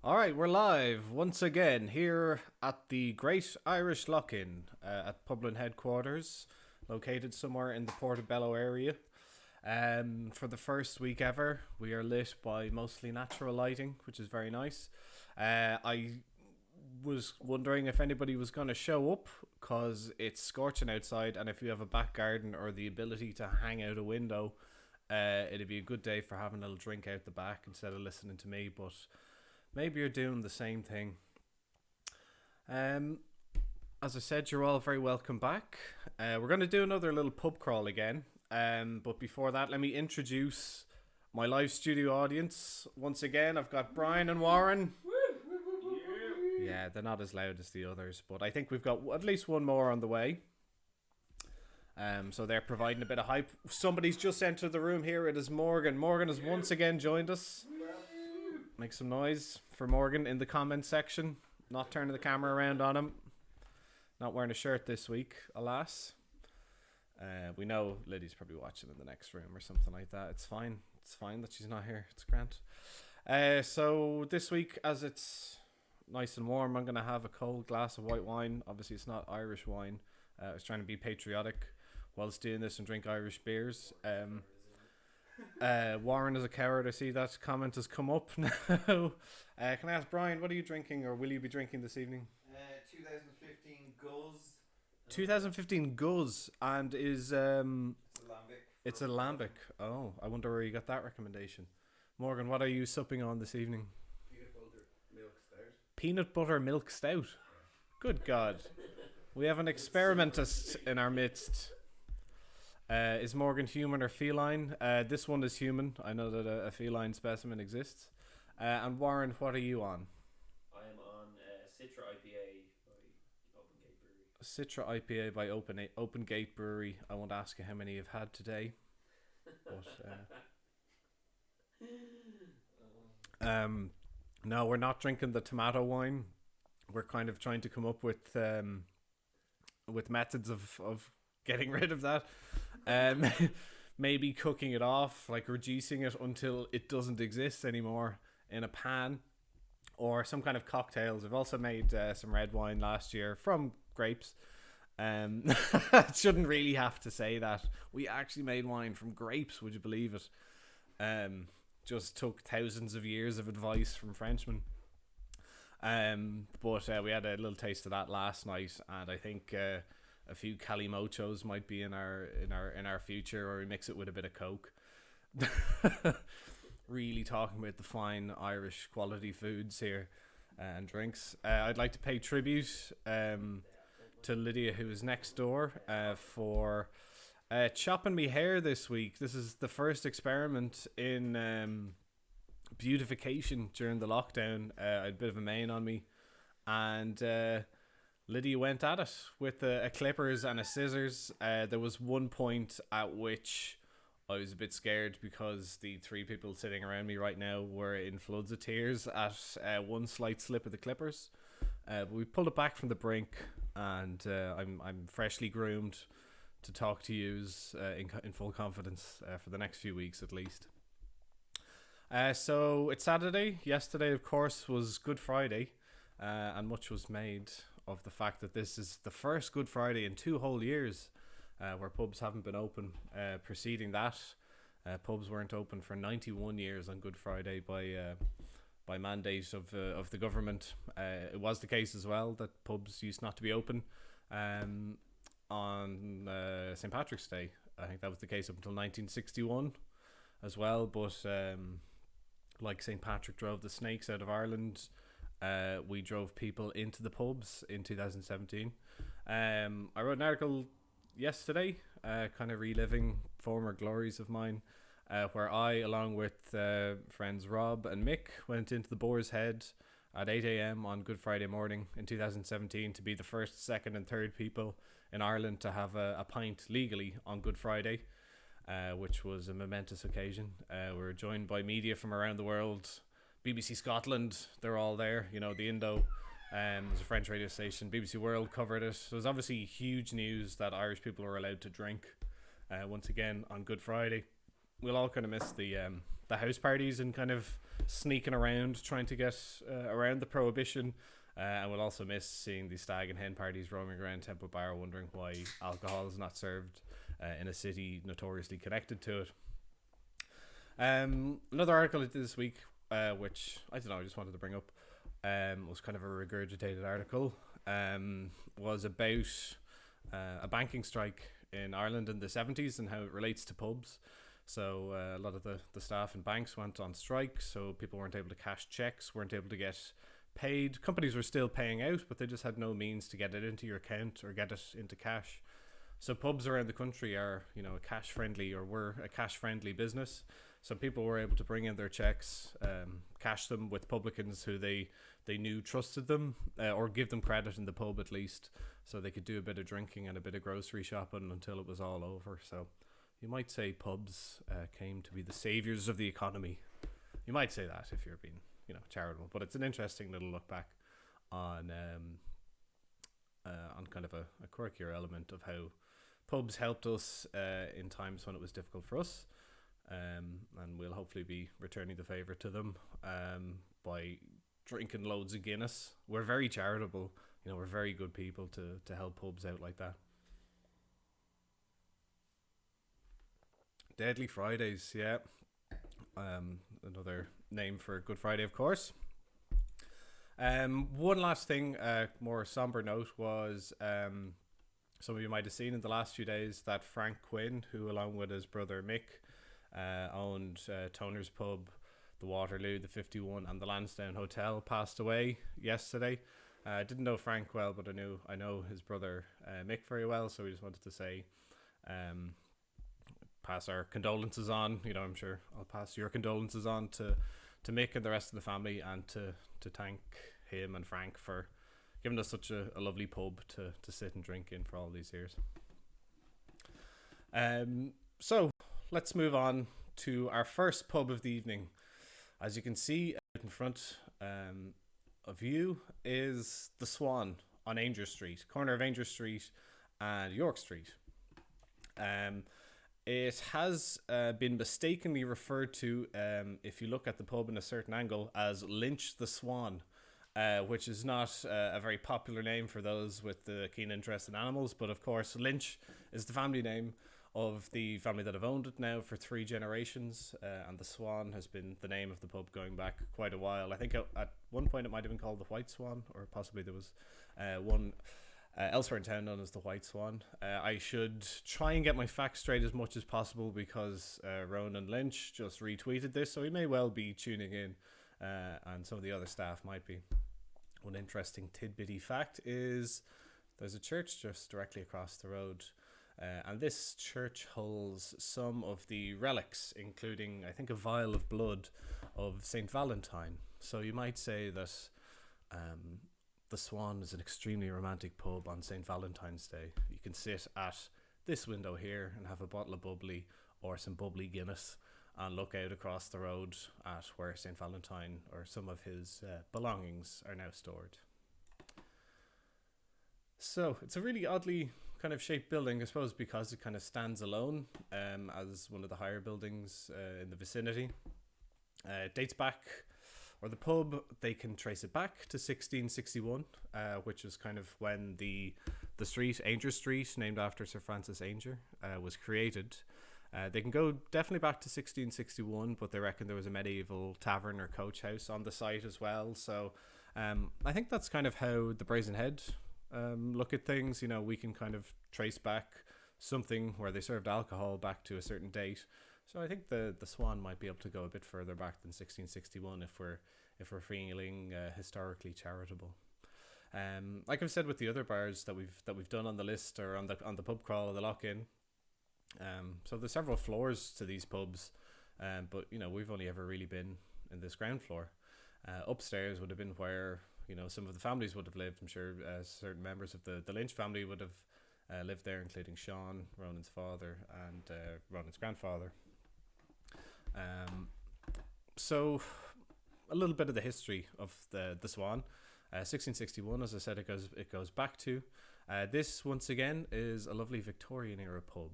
All right, we're live once again here at the Great Irish Lock-In at Dublin headquarters, located somewhere in the Portobello area. For the first week ever, we are lit by mostly natural lighting, which is very nice. I was wondering if anybody was going to show up because it's scorching outside, and if you have a back garden or the ability to hang out a window, it'd be a good day for having a little drink out the back instead of listening to me. But maybe you're doing the same thing. Um, as I said, you're all very welcome back. We're going to do another little pub crawl again. But before that, let me introduce my live studio audience. Once again, I've got Brian and Warren. Yeah, they're not as loud as the others, but I think we've got at least one more on the way. So they're providing a bit of hype. Somebody's just entered the room here. It is Morgan. Morgan has once again joined us. Make some noise for Morgan in the comment section. Not turning the camera around on him. Not wearing a shirt this week, alas. We know Lydia's probably watching in the next room or something like that. It's fine. It's fine that she's not here. It's grand. So this week, as it's nice and warm, I'm going to have a cold glass of white wine. Obviously, it's not Irish wine. I was trying to be patriotic whilst doing this and drink Irish beers. Warren is a coward. I see that comment has come up now. Can I ask Brian, what are you drinking, or will you be drinking this evening? 2015 Guzz. 2015 Guzz, and is It's it's Lambic. a lambic. Oh, I wonder where you got that recommendation. Morgan, what are you supping on this evening? Peanut butter milk stout. Peanut butter milk stout. Good God, we have an experimentist in our midst. Is Morgan human or feline? This one is human. I know that a feline specimen exists. And Warren, what are you on? I am on Citra IPA by Open Gate Brewery. Citra IPA by Open Gate Brewery. I won't ask you how many you've had today. But no, we're not drinking the tomato wine. We're kind of trying to come up with methods of getting rid of that. Maybe cooking it off, like reducing it until it doesn't exist anymore in a pan, or some kind of cocktails. I've also made some red wine last year from grapes. Shouldn't really have to say that. We actually made wine from grapes, would you believe it? Just took thousands of years of advice from Frenchmen. But we had a little taste of that last night, and I think a few calimochos might be in our future, or we mix it with a bit of Coke. Really talking about the fine Irish quality foods here and drinks. I'd like to pay tribute to Lydia, who is next door, for chopping me hair this week. This is the first experiment in beautification during the lockdown. I had a bit of a mane on me, and Lydia went at it with a clippers and a scissors. There was one point at which I was a bit scared because the three people sitting around me right now were in floods of tears at one slight slip of the clippers. But we pulled it back from the brink, and I'm freshly groomed to talk to yous in full confidence for the next few weeks at least. So it's Saturday. Yesterday, of course, was Good Friday, and much was made of the fact that this is the first Good Friday in 2 whole years where pubs haven't been open. Preceding that, pubs weren't open for 91 years on Good Friday by mandate of the government. It was the case as well that pubs used not to be open on St. Patrick's Day. I think that was the case up until 1961 as well. But like St. Patrick drove the snakes out of Ireland, we drove people into the pubs in 2017. I wrote an article yesterday, kind of reliving former glories of mine, where I, along with friends Rob and Mick, went into the Boar's Head at 8 a.m. on Good Friday morning in 2017 to be the first, second and third people in Ireland to have a pint legally on Good Friday, which was a momentous occasion. We were joined by media from around the world. BBC Scotland, they're all there. You know, the Indo, there's a French radio station. BBC World covered it. So it was obviously huge news that Irish people were allowed to drink once again on Good Friday. we'll all kind of miss the house parties and kind of sneaking around trying to get around the prohibition. And we'll also miss seeing the stag and hen parties roaming around Temple Bar, wondering why alcohol is not served in a city notoriously connected to it. Another article this week, which I don't know, I just wanted to bring up, was kind of a regurgitated article. Was about a banking strike in Ireland in the 70s and how it relates to pubs. So a lot of the staff in banks went on strike, so people weren't able to cash checks, weren't able to get paid. Companies were still paying out, but they just had no means to get it into your account or get it into cash. So pubs around the country are, a cash friendly, or were a cash friendly business. So people were able to bring in their checks, cash them with publicans who they knew trusted them, or give them credit in the pub at least, so they could do a bit of drinking and a bit of grocery shopping until it was all over. So you might say pubs came to be the saviors of the economy. You might say that if you're being, charitable. But it's an interesting little look back on kind of a quirkier element of how pubs helped us in times when it was difficult for us. And we'll hopefully be returning the favour to them by drinking loads of Guinness. We're very charitable. We're very good people to help pubs out like that. Deadly Fridays, yeah. Another name for Good Friday, of course. One last thing, more somber note, was some of you might have seen in the last few days that Frank Quinn, who along with his brother Mick owned Toner's Pub, the Waterloo, the 51 and the Lansdowne Hotel, passed away yesterday. I didn't know Frank well, but I know his brother Mick very well, so we just wanted to say pass our condolences on. I'm sure I'll pass your condolences on to Mick and the rest of the family, and to thank him and Frank for giving us such a lovely pub to sit and drink in for all these years. So let's move on to our first pub of the evening. As you can see out in front of you is the Swan on Ainger Street, corner of Ainger Street and York Street. It has been mistakenly referred to, if you look at the pub in a certain angle, as Lynch the Swan, which is not a very popular name for those with the keen interest in animals. But of course, Lynch is the family name of the family that have owned it now for 3 generations, and the Swan has been the name of the pub going back quite a while. I think at one point it might have been called the White Swan, or possibly there was one elsewhere in town known as the White Swan. I should try and get my facts straight as much as possible, because Ronan Lynch just retweeted this, so he may well be tuning in, and some of the other staff might be. One interesting tidbitty fact is there's a church just directly across the road, and this church holds some of the relics, including, I think, a vial of blood of St. Valentine. So you might say that the Swan is an extremely romantic pub on St. Valentine's Day. You can sit at this window here and have a bottle of bubbly or some bubbly Guinness and look out across the road at where St. Valentine or some of his belongings are now stored. So it's a really oddly kind of shaped building, I suppose, because it kind of stands alone as one of the higher buildings in the vicinity. It dates back, or the pub, they can trace it back to 1661, which is kind of when the street, Ainger Street, named after Sir Francis Ainger, was created. They can go definitely back to 1661, but they reckon there was a medieval tavern or coach house on the site as well. So I think that's kind of how the Brazen Head look at things. We can kind of trace back something where they served alcohol back to a certain date. So I think the Swan might be able to go a bit further back than 1661 if we're feeling historically charitable. Like I've said with the other bars that we've done on the list, or on the pub crawl or the lock-in. So there's several floors to these pubs, but we've only ever really been in this ground floor. Upstairs would have been where some of the families would have lived. I'm sure certain members of the Lynch family would have lived there, including Sean, Ronan's father, and Ronan's grandfather. So a little bit of the history of the Swan. 1661, as I said, it goes back to. This once again is a lovely Victorian era pub.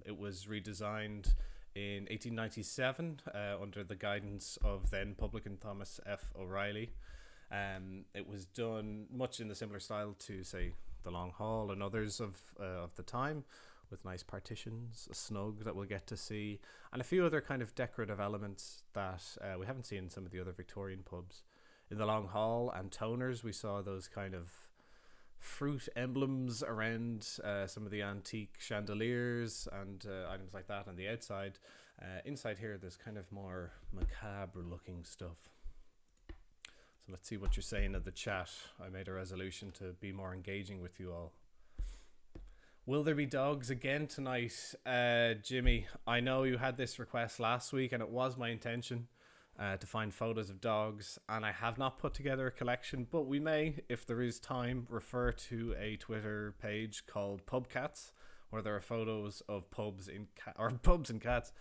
It was redesigned in 1897 under the guidance of then publican Thomas F. O'Reilly. It was done much in the similar style to, say, the Long Hall and others of the time, with nice partitions, a snug that we'll get to see, and a few other kind of decorative elements that we haven't seen in some of the other Victorian pubs. In the Long Hall and toners, we saw those kind of fruit emblems around some of the antique chandeliers and items like that on the outside. Inside here, there's kind of more macabre looking stuff. So let's see what you're saying in the chat. I made a resolution to be more engaging with you all. Will there be dogs again tonight? Jimmy, I know you had this request last week, and it was my intention to find photos of dogs, and I have not put together a collection, but we may, if there is time, refer to a Twitter page called Pub Cats, where there are photos of pubs and cats.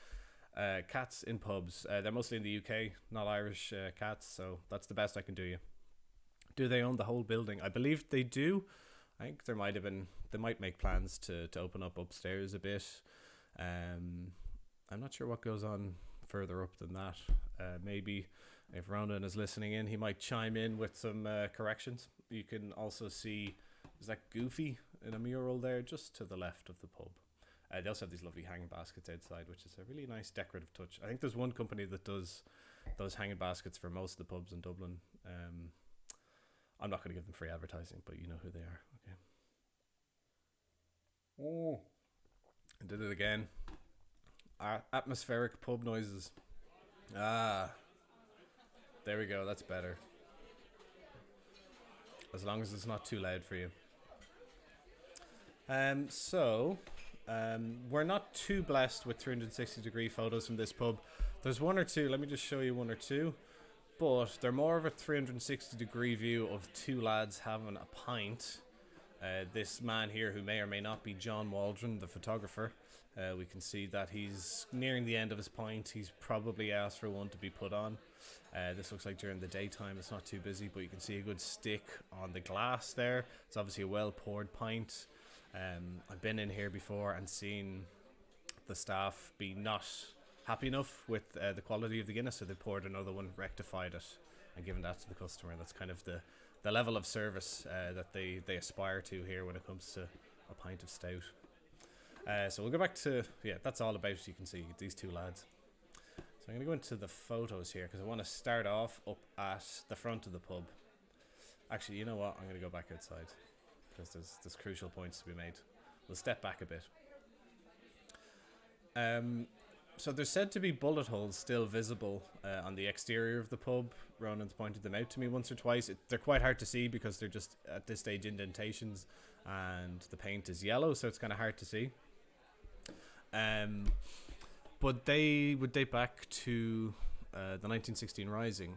Cats in pubs. They're mostly in the UK, not Irish cats, so that's the best I can do you. Do they own the whole building? I believe they do. I think they might make plans to open up upstairs a bit. I'm not sure what goes on further up than that. Maybe if Ronan is listening in, he might chime in with some corrections. You can also see, is that Goofy in a mural there just to the left of the pub. They also have these lovely hanging baskets outside, which is a really nice decorative touch. I think there's one company that does those hanging baskets for most of the pubs in Dublin. I'm not going to give them free advertising, but you know who they are. Okay. Oh, I did it again. Atmospheric pub noises. There we go. That's better. As long as it's not too loud for you. We're not too blessed with 360-degree photos from this pub. There's one or two. Let me just show you one or two. But they're more of a 360-degree view of two lads having a pint. This man here, who may or may not be John Waldron, the photographer, we can see that he's nearing the end of his pint. He's probably asked for one to be put on. This looks like during the daytime. It's not too busy, but you can see a good stick on the glass there. It's obviously a well-poured pint. I've been in here before and seen the staff be not happy enough with the quality of the Guinness, so they poured another one, rectified it, and given that to the customer. And that's kind of the level of service that they aspire to here when it comes to a pint of stout. So we'll go back to, that's all about it. You can see these two lads. So I'm going to go into the photos here because I want to start off up at the front of the pub. Actually, you know what? I'm going to go back outside because there's crucial points to be made. We'll step back a bit. So there's said to be bullet holes still visible on the exterior of the pub. Ronan's pointed them out to me once or twice. They're quite hard to see because they're just, at this stage, indentations, and the paint is yellow, so it's kind of hard to see. But they would date back to the 1916 Rising.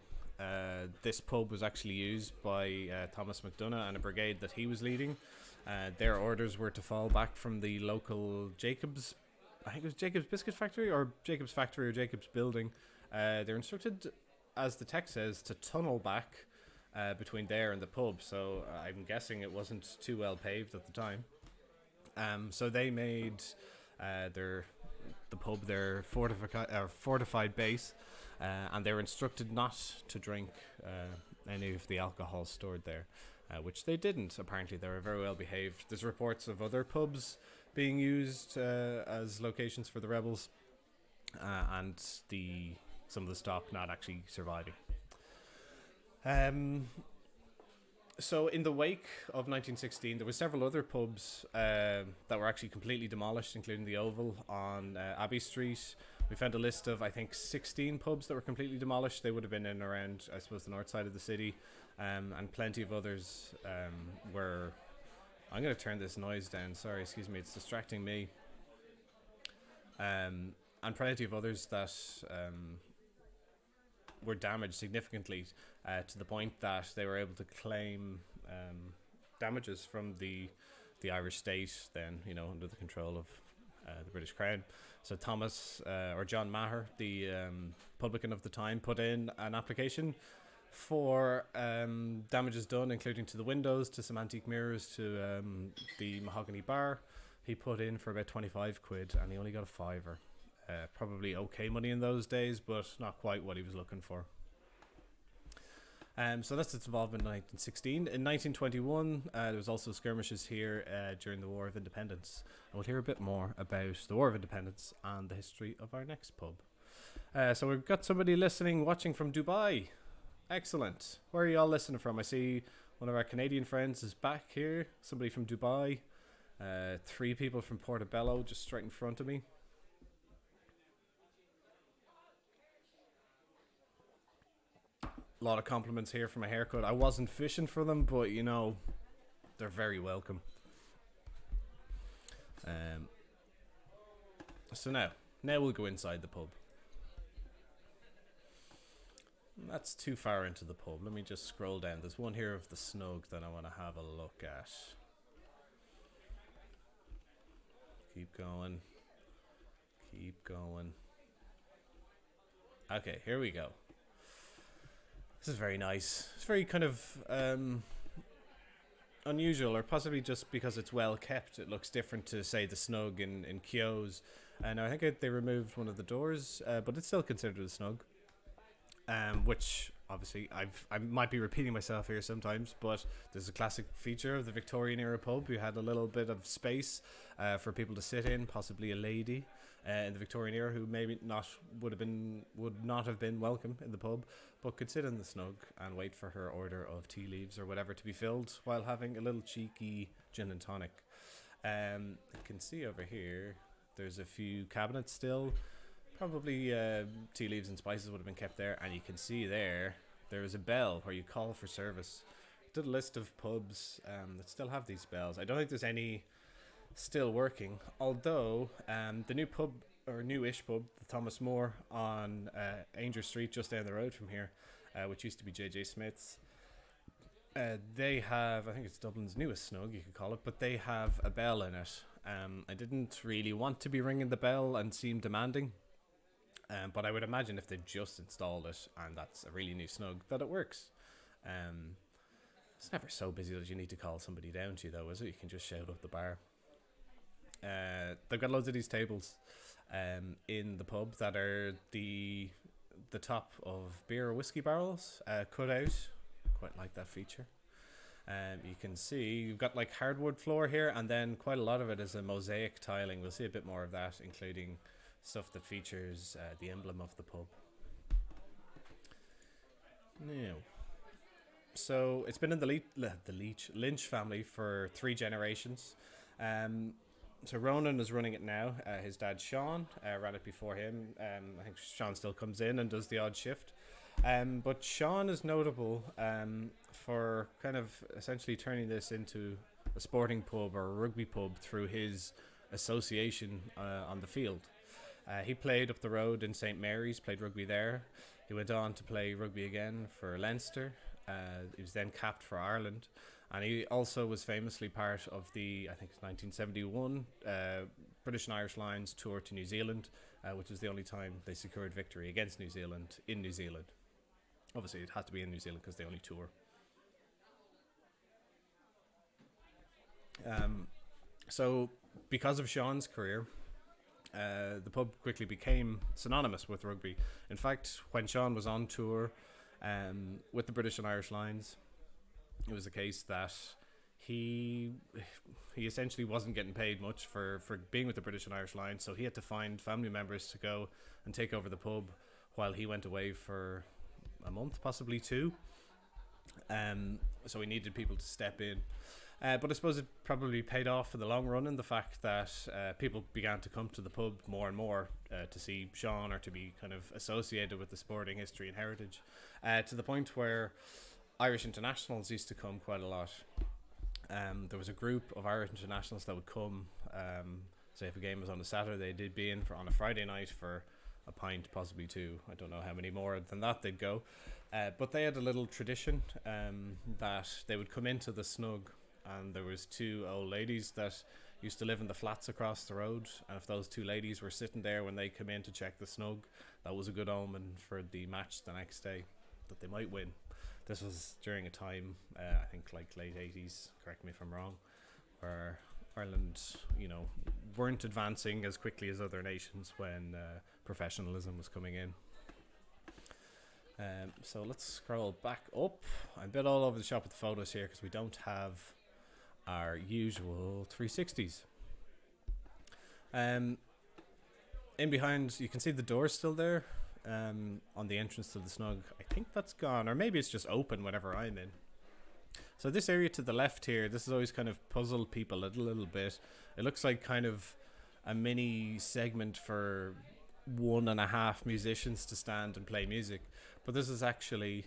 This pub was actually used by Thomas McDonagh and a brigade that he was leading. Their orders were to fall back from the local Jacobs, I think it was Jacobs Biscuit Factory or Jacobs Factory or Jacobs Building. They're instructed, as the text says, to tunnel back between there and the pub. So I'm guessing it wasn't too well paved at the time. So they made the pub their fortified base, and they were instructed not to drink any of the alcohol stored there, which they didn't. Apparently they were very well behaved. There's reports of other pubs being used as locations for the rebels, and some of the stock not actually surviving. So in the wake of 1916, there were several other pubs that were actually completely demolished, including the Oval on Abbey Street. We found a list of, I think, 16 pubs that were completely demolished. They would have been in around, I suppose, the north side of the city, and plenty of others were... I'm going to turn this noise down. Sorry, excuse me. It's distracting me. And plenty of others that were damaged significantly to the point that they were able to claim damages from the Irish state, then, under the control of the British Crown. So Thomas, or John Maher, the publican of the time, put in an application for damages done, including to the windows, to some antique mirrors, to the mahogany bar. He put in for about 25 quid, and he only got a fiver. Probably okay money in those days, but not quite what he was looking for. So that's its involvement in 1916. In 1921, there was also skirmishes here during the War of Independence. And we'll hear a bit more about the War of Independence and the history of our next pub. So we've got somebody listening, watching from Dubai. Excellent. Where are you all listening from? I see one of our Canadian friends is back here. Somebody from Dubai. 3 people from Portobello just straight in front of me. A lot of compliments here for my haircut. I wasn't fishing for them, but you know, they're very welcome. So now we'll go inside the pub. That's too far into the pub. Let me just scroll down. There's one here of the Snug that I want to have a look at. Keep going. Keep going. Okay, here we go. This is very nice. It's very kind of unusual, or possibly just because it's well kept, it looks different to, say, the Snug in Keogh's. And I think they removed one of the doors, but it's still considered a Snug. Which obviously I might be repeating myself here sometimes, but there's a classic feature of the Victorian era pub. You had a little bit of space for people to sit in, possibly a lady in the Victorian era who maybe would not have been welcome in the pub, but could sit in the Snug and wait for her order of tea leaves or whatever to be filled while having a little cheeky gin and tonic. You can see over here there's a few cabinets still. Probably tea leaves and spices would have been kept there, and you can see there is a bell where you call for service. I did a list of pubs that still have these bells. I don't think there's any still working, although the new pub, or newish pub, the Thomas More on Ainger Street, just down the road from here, which used to be JJ Smith's, they have, I think it's Dublin's newest Snug, you could call it, but they have a bell in it. I didn't really want to be ringing the bell and seem demanding. But I would imagine if they just installed it, and that's a really new Snug, that it works. It's never so busy that you need to call somebody down to you, though, is it? You can just shout up the bar. They've got loads of these tables in the pub that are the top of beer or whiskey barrels cut out. Quite like that feature. You can see you've got like hardwood floor here, and then quite a lot of it is a mosaic tiling. We'll see a bit more of that, including stuff that features the emblem of the pub. Now, so it's been in the Lynch family for 3 generations. So Ronan is running it now. His dad Sean ran it before him. I think Sean still comes in and does the odd shift. But Sean is notable for kind of essentially turning this into a sporting pub or a rugby pub through his association on the field. He played up the road in St Mary's, played rugby there. He went on to play rugby again for Leinster. He was then capped for Ireland. And he also was famously part of the, I think it's 1971, British and Irish Lions tour to New Zealand, which was the only time they secured victory against New Zealand in New Zealand. Obviously, it had to be in New Zealand because they only tour. So, because of Sean's career, the pub quickly became synonymous with rugby. In fact, when Sean was on tour with the British and Irish Lions, it was the case that he essentially wasn't getting paid much for being with the British and Irish Lions, so he had to find family members to go and take over the pub while he went away for a month, possibly 2. So he needed people to step in. But I suppose it probably paid off for the long run in the fact that people began to come to the pub more and more to see Sean or to be kind of associated with the sporting history and heritage, to the point where Irish internationals used to come quite a lot. There was a group of Irish internationals that would come, say if a game was on a Saturday, they'd be in on a Friday night for a pint, possibly 2. I don't know how many more than that they'd go. But they had a little tradition that they would come into the Snug, and there was 2 old ladies that used to live in the flats across the road, and if those 2 ladies were sitting there when they come in to check the Snug, that was a good omen for the match the next day, that they might win. This was during a time, I think like late 80s, correct me if I'm wrong, where Ireland, weren't advancing as quickly as other nations when professionalism was coming in. So let's scroll back up. I'm a bit all over the shop with the photos here because we don't have our usual 360s. In behind, you can see the door still there on the entrance to the snug. I think that's gone, or maybe it's just open whenever I'm in. So this area to the left here, this has always kind of puzzled people a little bit. It looks like kind of a mini segment for 1.5 musicians to stand and play music. But this is actually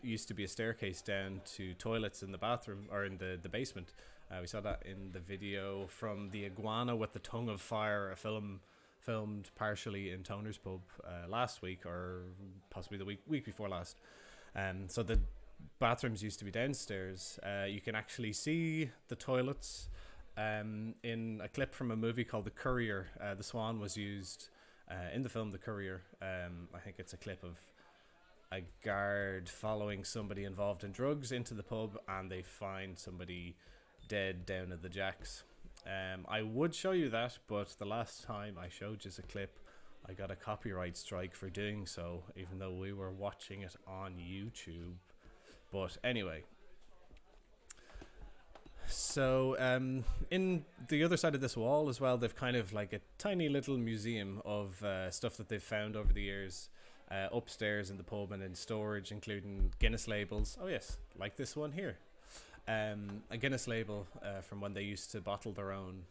used to be a staircase down to toilets in the bathroom, or in the basement. We saw that in the video from The Iguana with the Tongue of Fire, a film filmed partially in Toner's Pub last week, or possibly the week before last. So the bathrooms used to be downstairs. You can actually see the toilets in a clip from a movie called The Courier. The Swan was used in the film The Courier. I think it's a clip of a guard following somebody involved in drugs into the pub, and they find somebody dead down at the jacks. I would show you that, but the last time I showed you a clip, I got a copyright strike for doing so, even though we were watching it on YouTube. But anyway, so in the other side of this wall as well, they've kind of like a tiny little museum of stuff that they've found over the years upstairs in the pub and in storage, including Guinness labels. Oh yes, like this one here. A Guinness label from when they used to bottle their own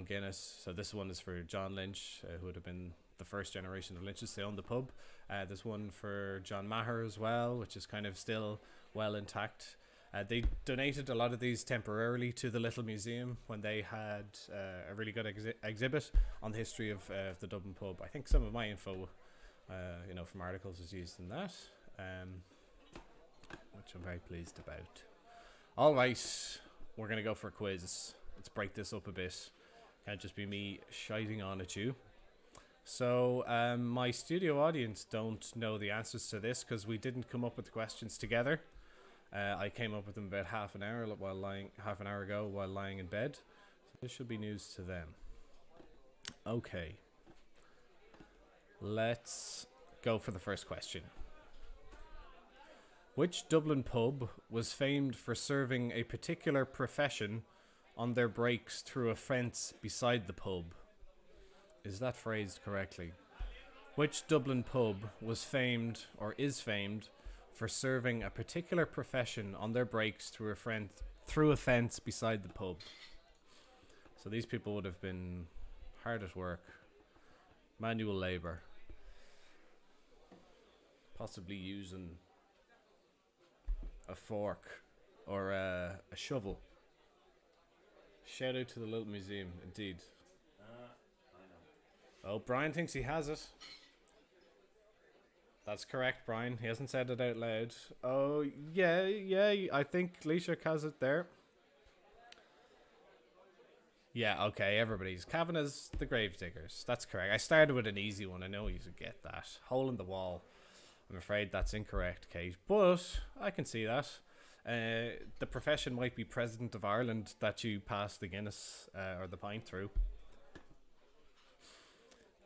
Guinness. So this one is for John Lynch, who would have been the first generation of Lynches to own the pub. There's one for John Maher as well, which is kind of still well intact. They donated a lot of these temporarily to the little museum when they had a really good exhibit on the history of the Dublin pub. I think some of my info, from articles was used in that, which I'm very pleased about. All right, we're going to go for a quiz. Let's break this up a bit. Can't just be me shiting on at you. So my studio audience don't know the answers to this because we didn't come up with the questions together. I came up with them about half an hour ago while lying in bed. So this should be news to them. Okay. Let's go for the first question. Which Dublin pub was famed for serving a particular profession on their breaks through a fence beside the pub? Is that phrased correctly? Which Dublin pub was famed, or is famed, for serving a particular profession on their breaks through a fence beside the pub? So these people would have been hard at work, manual labour, possibly using a fork or a shovel. Shout out to the little museum, indeed. I know. Oh, Brian thinks he has it. That's correct, Brian. He hasn't said it out loud. Oh, yeah, I think Leishak has it there. Yeah, okay, everybody's. Kavanagh's the Gravediggers. That's correct. I started with an easy one. I know you should get that. Hole in the wall. I'm afraid that's incorrect, Kate. But I can see that. The profession might be President of Ireland that you pass the Guinness or the pint through.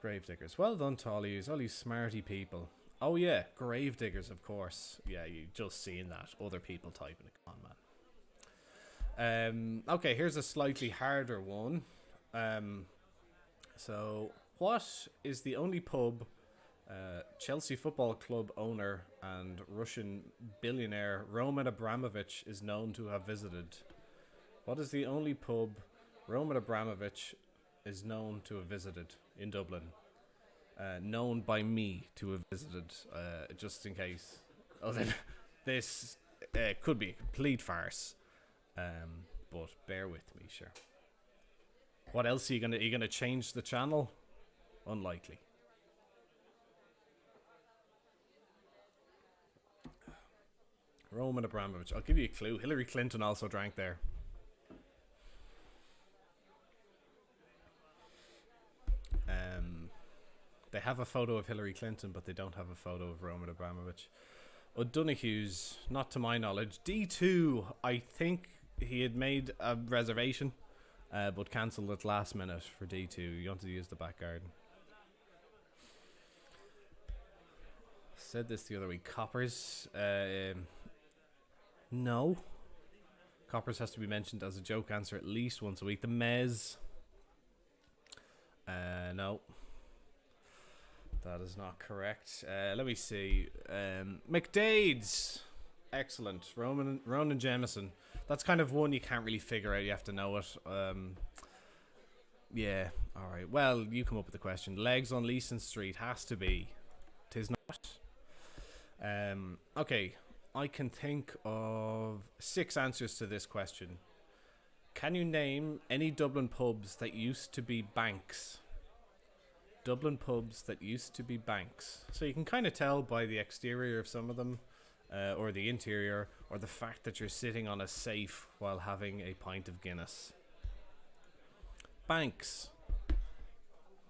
Gravediggers. Well done to all you smarty people. Oh yeah, Gravediggers, of course. Yeah, you just seen that. Other people typing it. Come on, man. Okay, here's a slightly harder one. So, what is the only pub Chelsea Football Club owner and Russian billionaire Roman Abramovich is known to have visited? What is the only pub Roman Abramovich is known to have visited in Dublin? Known by me to have visited, just in case. This could be a complete farce, but bear with me, sure. What else are you gonna change the channel? Unlikely. Roman Abramovich. I'll give you a clue. Hillary Clinton also drank there. They have a photo of Hillary Clinton, but they don't have a photo of Roman Abramovich. O'Donoghue's, not to my knowledge. D2, I think he had made a reservation, but cancelled at last minute for D2. You wanted to use the back garden. Said this the other week. Coppers. No. Coppers has to be mentioned as a joke answer at least once a week. The Mez. No. That is not correct. Let me see. McDade's. Excellent. Ronan Jameson. That's kind of one you can't really figure out. You have to know it. Yeah. All right. Well, you come up with the question. Legs on Leeson Street has to be. Tis not. Okay. I can think of 6 answers to this question. Can you name any Dublin pubs that used to be banks? Dublin pubs that used to be banks. So you can kind of tell by the exterior of some of them, or the interior, or the fact that you're sitting on a safe while having a pint of Guinness. Banks.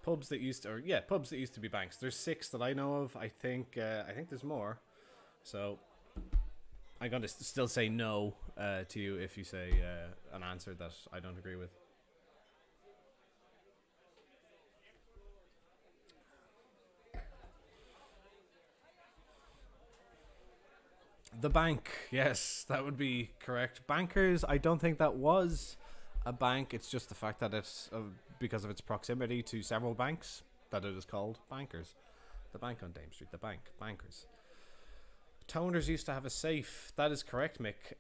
Pubs that used to be banks. There's 6 that I know of. I think there's more. So I'm going to still say no to you if you say an answer that I don't agree with. The bank, yes, that would be correct. Bankers, I don't think that was a bank. It's just the fact that it's because of its proximity to several banks that it is called Bankers. The bank on Dame Street, the bank, Bankers. Toners used to have a safe. That is correct, Mick.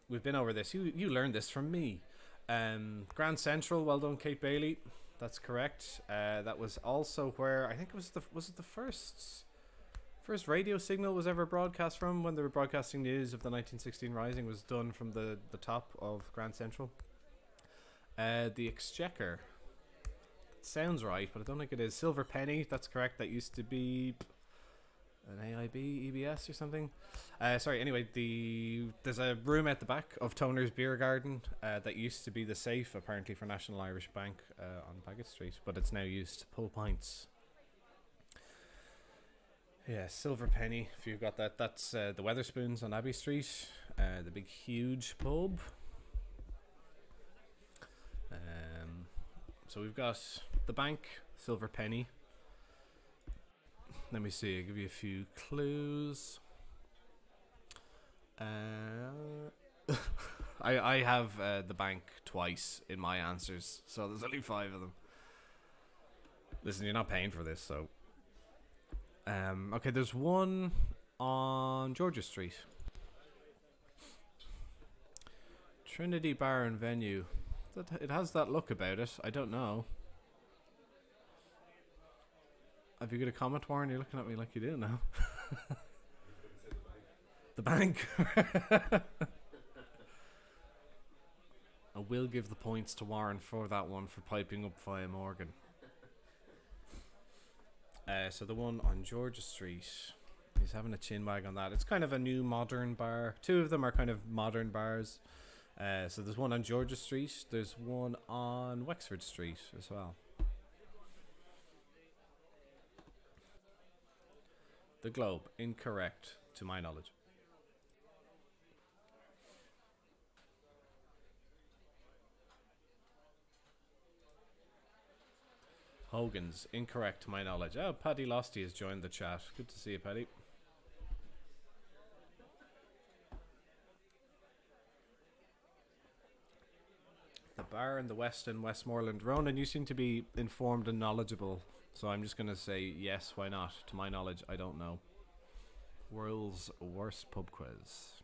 We've been over this. You learned this from me. Grand Central, well done, Kate Bailey. That's correct. That was also where I think it was it the first radio signal was ever broadcast from, when they were broadcasting news of the 1916 Rising was done from the top of Grand Central. The Exchequer. Sounds right, but I don't think it is. Silver Penny, that's correct. That used to be an AIB, EBS or something. Anyway, there's a room at the back of Toner's Beer Garden that used to be the safe, apparently, for National Irish Bank on Bagot Street, but it's now used to pull pints. Yeah, Silver Penny, if you've got that. That's the Weatherspoons on Abbey Street, the big, huge pub. So we've got the bank, Silver Penny. Let me see, I'll give you a few clues. I have the bank twice in my answers, so there's only 5 of them. Listen, you're not paying for this, so... Okay, there's one on Georgia Street. Trinity Bar and Venue. It has that look about it. I don't know. Have you got a comment, Warren? You're looking at me like you do now. The bank. I will give the points to Warren for that one, for piping up via Morgan. So the one on Georgia Street, he's having a chin wag on that. It's kind of a new modern bar. 2 of them are kind of modern bars. So there's one on Georgia Street. There's one on Wexford Street as well. The Globe, incorrect to my knowledge. Hogan's, incorrect to my knowledge. Oh, Paddy Losty has joined the chat. Good to see you, Paddy. The bar in the West and Westmoreland. Ronan, you seem to be informed and knowledgeable, so I'm just going to say yes, why not? To my knowledge, I don't know. World's worst pub quiz.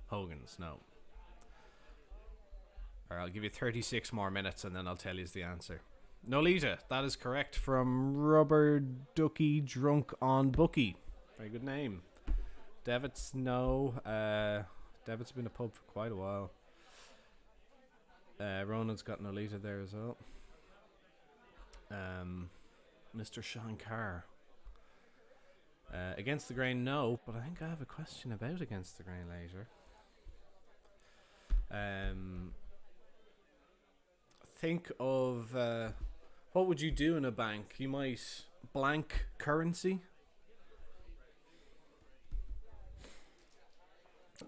Hogan's, no. Alright, I'll give you 36 more minutes and then I'll tell you the answer. Nolita, that is correct, from Rubber Ducky Drunk on Bookie. Very good name. Devitt's, no. Devitt's been a pub for quite a while. Ronan's got Nolita there as well. Mr. Shankar. Against the Grain, no, but I think I have a question about Against the Grain later. Think of what would you do in a bank? You might blank currency.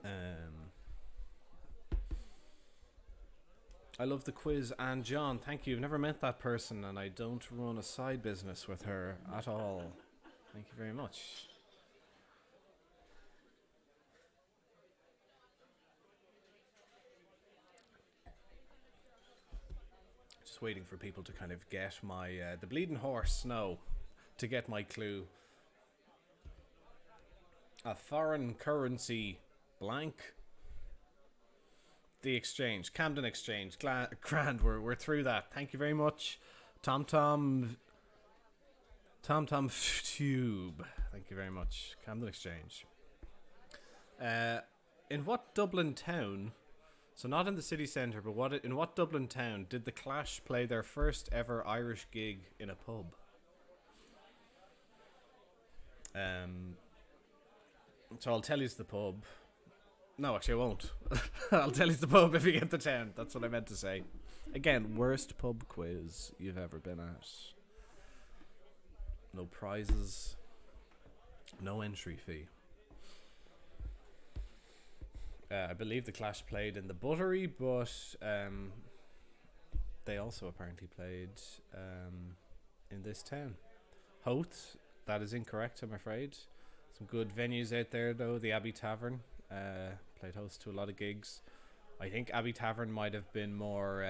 Um, I love the quiz, and John, thank you. I've never met that person, and I don't run a side business with her at all. Thank you very much. Just waiting for people to kind of get my the bleeding horse. No, to get my clue. A foreign currency blank. The exchange, Camden Exchange, grand. We're through that. Thank you very much, Tom Tube. Thank you very much, Camden Exchange. In what Dublin town? So not in the city centre, but in what Dublin town did the Clash play their first ever Irish gig in a pub? So I'll tell you the pub. No, actually, I won't. I'll tell you the pub if you get the town. That's what I meant to say. Again, worst pub quiz you've ever been at. No prizes. No entry fee. I believe the Clash played in the Buttery, but they also apparently played in this town. Howth. That is incorrect, I'm afraid. Some good venues out there, though. The Abbey Tavern. Played host to a lot of gigs. I think Abbey Tavern might have been more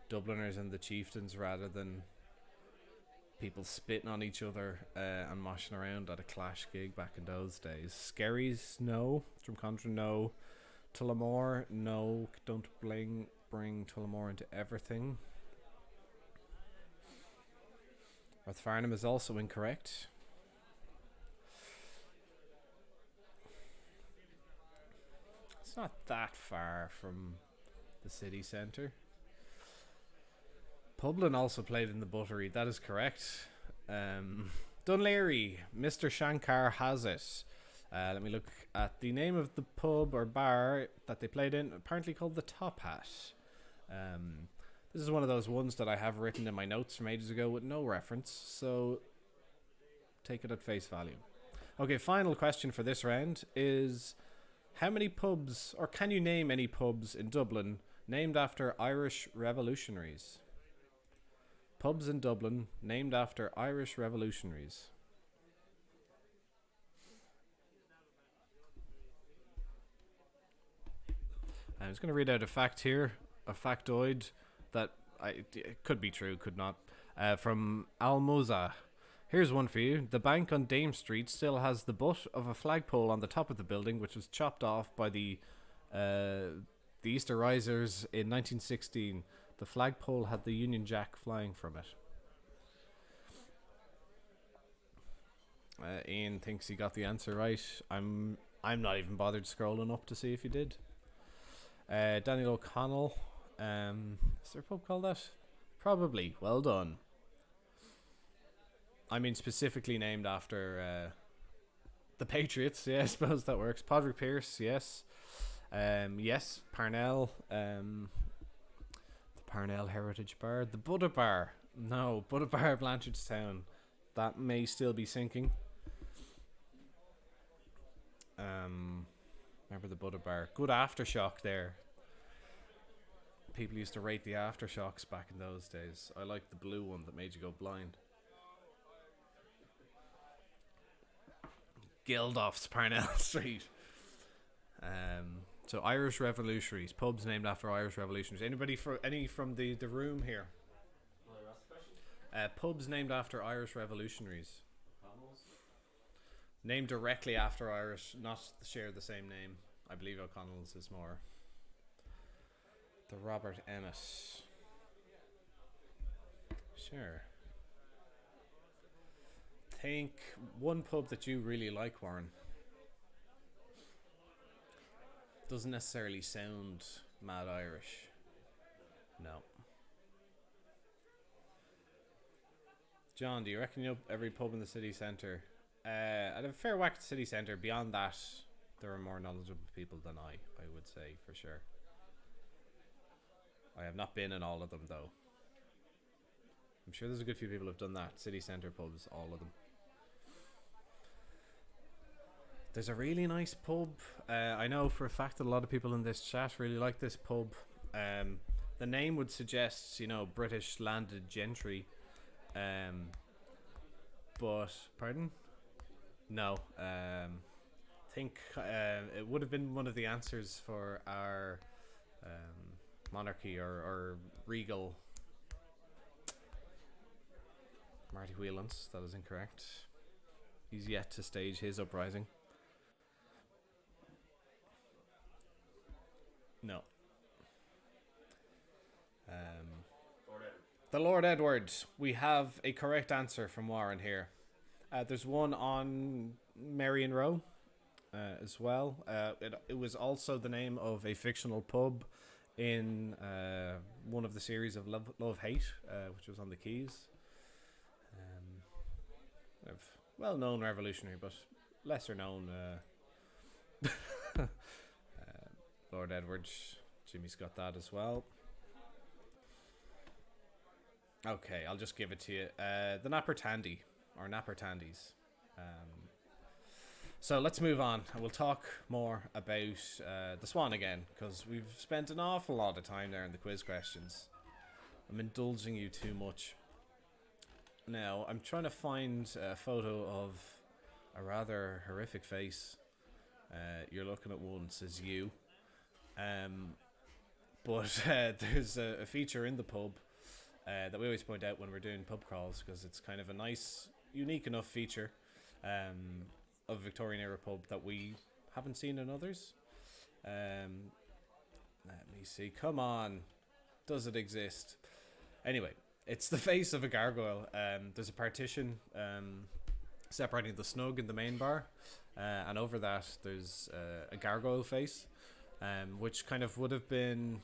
Dubliners and the Chieftains rather than people spitting on each other and moshing around at a Clash gig back in those days. Skerries, no. Drumcondra, no. Tullamore, no. Don't bring Tullamore into everything. Rathfarnham is also incorrect. It's not that far from the city centre. Publin also played in the Buttery. That is correct. Dunleary, Mr. Shankar has it. Let me look at the name of the pub or bar that they played in. Apparently called the Top Hat. This is one of those ones that I have written in my notes from ages ago with no reference. So take it at face value. Okay, final question for this round is: how many pubs, or can you name any pubs in Dublin named after Irish revolutionaries? Pubs in Dublin named after Irish revolutionaries. I was going to read out a fact here, a factoid that it could be true, could not, from Almoza. Here's one for you. The bank on Dame Street still has the butt of a flagpole on the top of the building, which was chopped off by the Easter Risers in 1916. The flagpole had the Union Jack flying from it. Ian thinks he got the answer right. I'm not even bothered scrolling up to see if he did. Daniel O'Connell. Is there a pub called that? Probably. Well done. I mean, specifically named after the Patriots. Yeah, I suppose that works. Padraig Pearse, yes. Yes, Parnell. The Parnell Heritage Bar. The Buddha Bar. No, Buddha Bar, Blanchardstown. That may still be sinking. Remember the Buddha Bar. Good aftershock there. People used to rate the aftershocks back in those days. I liked the blue one that made you go blind. Gildoff's Parnell Street. So Irish revolutionaries, pubs named after Irish revolutionaries. Anybody from the room here? Pubs named after Irish revolutionaries. Named directly after Irish, not share the same name. I believe O'Connell's is more. The Robert Emmet. Sure. Think one pub that you really like, Warren. Doesn't necessarily sound mad Irish. No. John, do you reckon you know every pub in the city centre? I'd have a fair whack at the city centre. Beyond that, there are more knowledgeable people than I would say, for sure. I have not been in all of them, though. I'm sure there's a good few people who've done that. City centre pubs, all of them. There's a really nice pub. I know for a fact that a lot of people in this chat really like this pub. Um, the name would suggest, British landed gentry. Um, but pardon? No. Think it would have been one of the answers for our monarchy or regal. Marty Whelans. That is incorrect. He's yet to stage his uprising. No. Um, Lord Edward. the Lord Edward. We have a correct answer from Warren here. There's one on Marion Row as well. It was also the name of a fictional pub in one of the series of Love Hate, which was on the Keys. Well-known revolutionary, but lesser known Lord Edward. Jimmy's got that as well. Okay, I'll just give it to you. The Napper Tandy, or Napper Tandies. So let's move on, and we'll talk more about the Swan again, because we've spent an awful lot of time there in the quiz questions. I'm indulging you too much. Now, I'm trying to find a photo of a rather horrific face. You're looking at one, says you. But there's a feature in the pub that we always point out when we're doing pub crawls, because it's kind of a nice, unique enough feature of a Victorian era pub that we haven't seen in others. Let me see. Come on. Does it exist? Anyway, it's the face of a gargoyle. There's a partition separating the snug and the main bar, and over that there's a gargoyle face, which kind of would have been,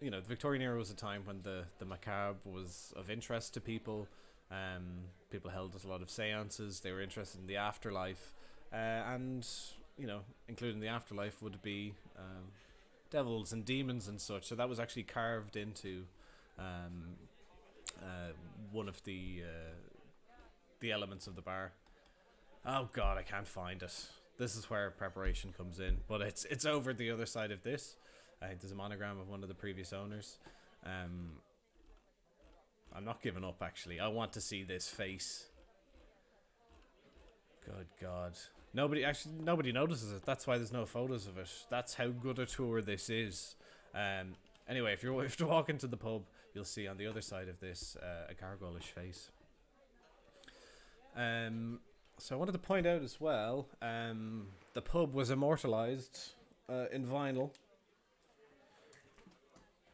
the Victorian era was a time when the macabre was of interest to people. People held a lot of seances. They were interested in the afterlife, and including the afterlife would be devils and demons and such. So that was actually carved into one of the elements of the bar. Oh God, I can't find it. This is where preparation comes in, but it's over the other side of this. I think there's a monogram of one of the previous owners. I'm not giving up, actually. I want to see this face. Good God. Nobody notices it. That's why there's no photos of it. That's how good a tour this is. Anyway, if you walk into the pub, you'll see on the other side of this a gargoyle-ish face. So I wanted to point out as well, the pub was immortalised in vinyl.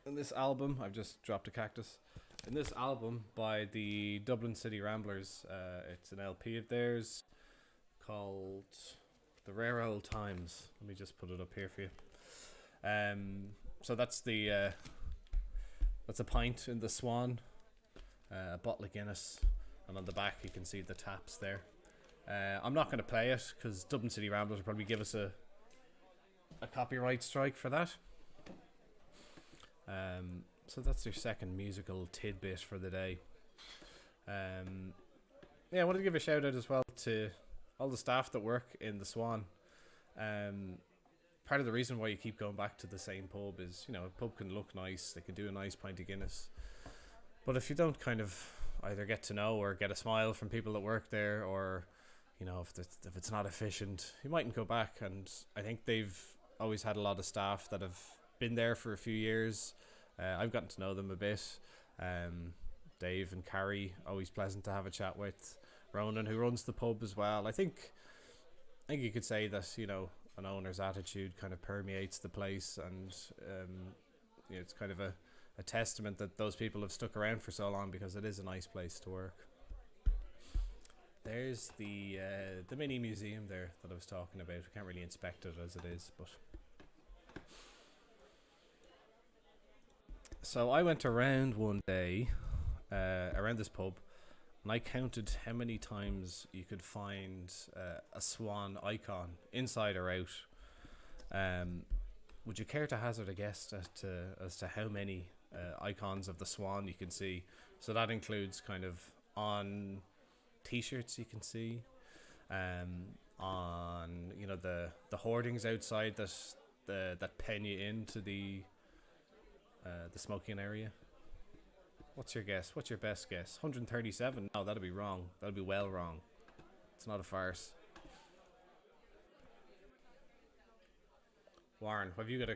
In this album, I've just dropped a cactus. In this album by the Dublin City Ramblers, it's an LP of theirs called The Rare Old Times. Let me just put it up here for you. So that's that's a pint in the Swan, a bottle of Guinness, and on the back you can see the taps there. I'm not going to play it because Dublin City Ramblers will probably give us a copyright strike for that. So that's your second musical tidbit for the day. I wanted to give a shout out as well to all the staff that work in the Swan. Part of the reason why you keep going back to the same pub is, a pub can look nice, they can do a nice pint of Guinness, but if you don't kind of either get to know or get a smile from people that work there, or if it's not efficient, you mightn't go back. And I think they've always had a lot of staff that have been there for a few years. I've gotten to know them a bit. Dave and Carrie, always pleasant to have a chat with. Ronan, who runs the pub as well. I think you could say that an owner's attitude kind of permeates the place, and it's kind of a testament that those people have stuck around for so long, because it is a nice place to work. There's the mini museum there that I was talking about. I can't really inspect it as it is, but so I went around one day around this pub, and I counted how many times you could find a Swan icon, inside or out. Would you care to hazard a guess as to how many icons of the Swan you can see? So that includes kind of on t-shirts you can see, on the hoardings outside that pen you into the smoking area. What's your guess? What's your best guess? 137? No, that'd be wrong. That'd be well wrong. It's not a farce. Warren, have you got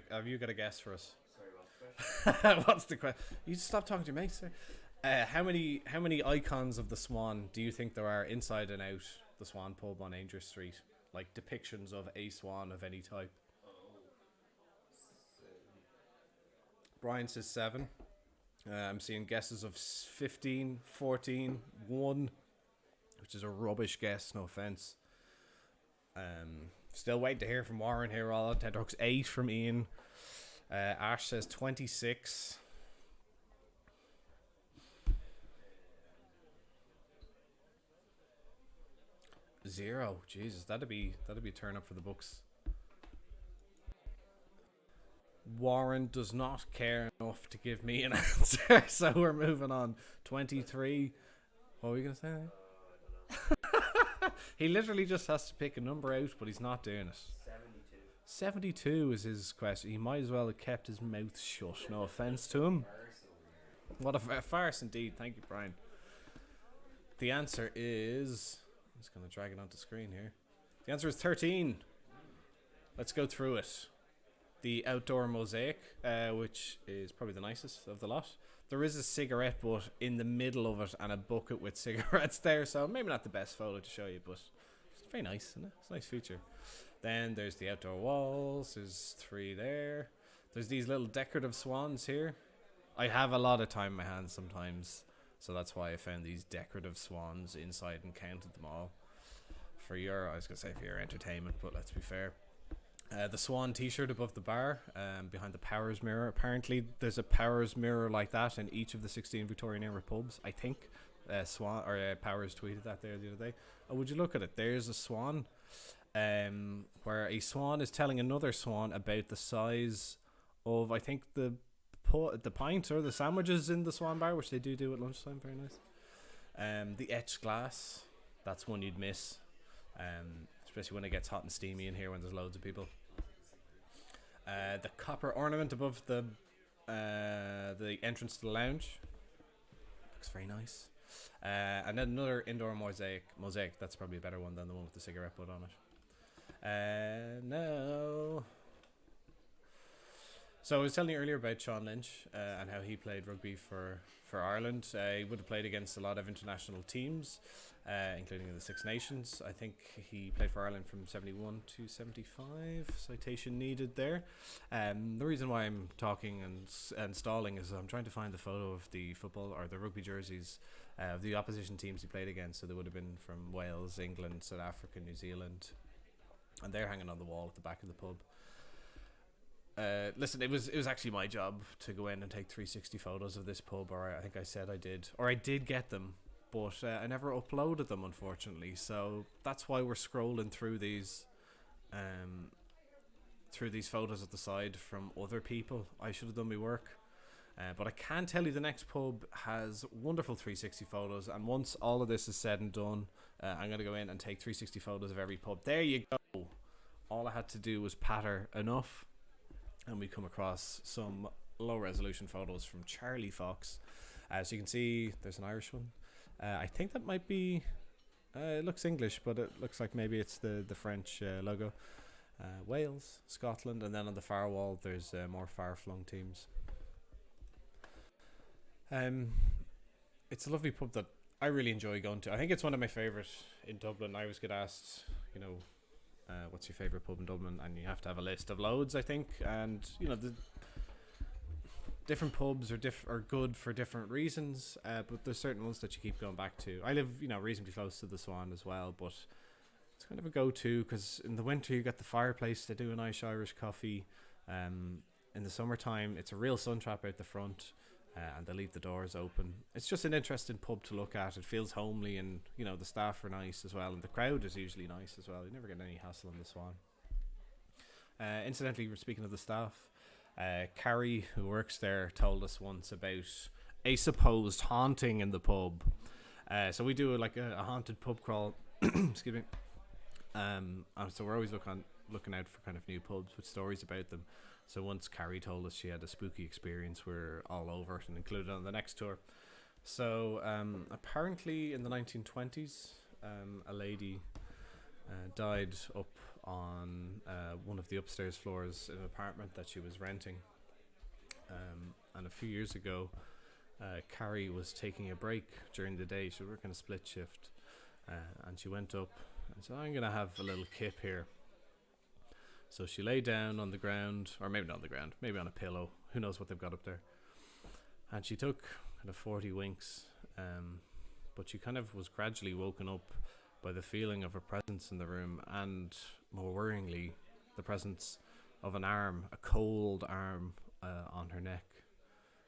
a guess for us? Sorry, what's the question? What's the question? You stop talking to your mates, sir. How many icons of the Swan do you think there are inside and out the Swan pub on Ainger Street? Like depictions of a swan of any type. Oh, Brian says 7. I'm seeing guesses of 15, 14, 1, which is a rubbish guess, no offense. Still waiting to hear from Warren here. All Ted Hooks 8 from Ian. Ash says 26. Zero. Jesus, that'd be a turn up for the books. Warren does not care enough to give me an answer, so we're moving on. 23. What were you gonna say? He literally just has to pick a number out, but he's not doing it. 72. 72 is his question. He might as well have kept his mouth shut. No offense to him. What a farce indeed. Thank you, Brian. The answer is... I'm just going to drag it onto screen here. The answer is 13. Let's go through it. The outdoor mosaic, which is probably the nicest of the lot. There is a cigarette butt in the middle of it and a bucket with cigarettes there, so maybe not the best photo to show you, but it's very nice, isn't it? It's a nice feature. Then there's the outdoor walls. There's 3 there. There's these little decorative swans here. I have a lot of time in my hands sometimes, so that's why I found these decorative swans inside and counted them all. I was going to say for your entertainment, but let's be fair. The Swan t-shirt above the bar, behind the Powers mirror. Apparently there's a Powers mirror like that in each of the 16 Victorian era pubs, I think. Powers tweeted that there the other day. Oh, would you look at it? There's a swan, where a swan is telling another swan about the size of, I think, the pint or the sandwiches in the Swan bar, which they do at lunchtime. Very nice. The etched glass, that's one you'd miss, especially when it gets hot and steamy in here when there's loads of people. The copper ornament above the entrance to the lounge looks very nice. And then another indoor mosaic. That's probably a better one than the one with the cigarette butt on it. No. So I was telling you earlier about Sean Lynch and how he played rugby for Ireland. He would have played against a lot of international teams, including in the Six Nations. I think he played for Ireland from 71 to 75. Citation needed there. The reason why I'm talking and stalling is I'm trying to find the photo of the football or the rugby jerseys of the opposition teams he played against. So they would have been from Wales, England, South Africa, New Zealand. And they're hanging on the wall at the back of the pub. Listen, it was actually my job to go in and take 360 photos of this pub, or I think I said I did, or I did get them, but I never uploaded them, unfortunately. So that's why we're scrolling through these photos at the side from other people. I should have done my work, but I can tell you the next pub has wonderful 360 photos, and once all of this is said and done, I'm going to go in and take 360 photos of every pub. There you go. All I had to do was patter enough, and we come across some low resolution photos from Charlie Fox. As you can see, there's an Irish one. I think that might be, it looks English, but it looks like maybe it's the French logo. Wales, Scotland, and then on the far wall there's more far-flung teams. It's a lovely pub that I really enjoy going to. I think it's one of my favourite in Dublin. I always get asked, what's your favourite pub in Dublin, and you have to have a list of loads, I think, and the different pubs are good for different reasons, but there's certain ones that you keep going back to. I live reasonably close to the Swan as well, but it's kind of a go-to because in the winter you got the fireplace, they do a nice Irish coffee. In the summertime it's a real sun trap out the front, and they leave the doors open. It's just an interesting pub to look at. It feels homely, and the staff are nice as well, and the crowd is usually nice as well. You never get any hassle in the Swan. Incidentally, we're speaking of the staff. Carrie, who works there, told us once about a supposed haunting in the pub. So we do a haunted pub crawl. Excuse me. And so we're always looking out for kind of new pubs with stories about them. So once Carrie told us she had a spooky experience, we're all over it and included on the next tour. So apparently in the 1920s, a lady died up on one of the upstairs floors in an apartment that she was renting. And a few years ago, Carrie was taking a break during the day. She was working a split shift, and she went up and said, "I'm going to have a little kip here." So she lay down on the ground, or maybe not on the ground, maybe on a pillow. Who knows what they've got up there. And she took kind of 40 winks, but she kind of was gradually woken up by the feeling of a presence in the room, and more worryingly, the presence of an arm, a cold arm on her neck.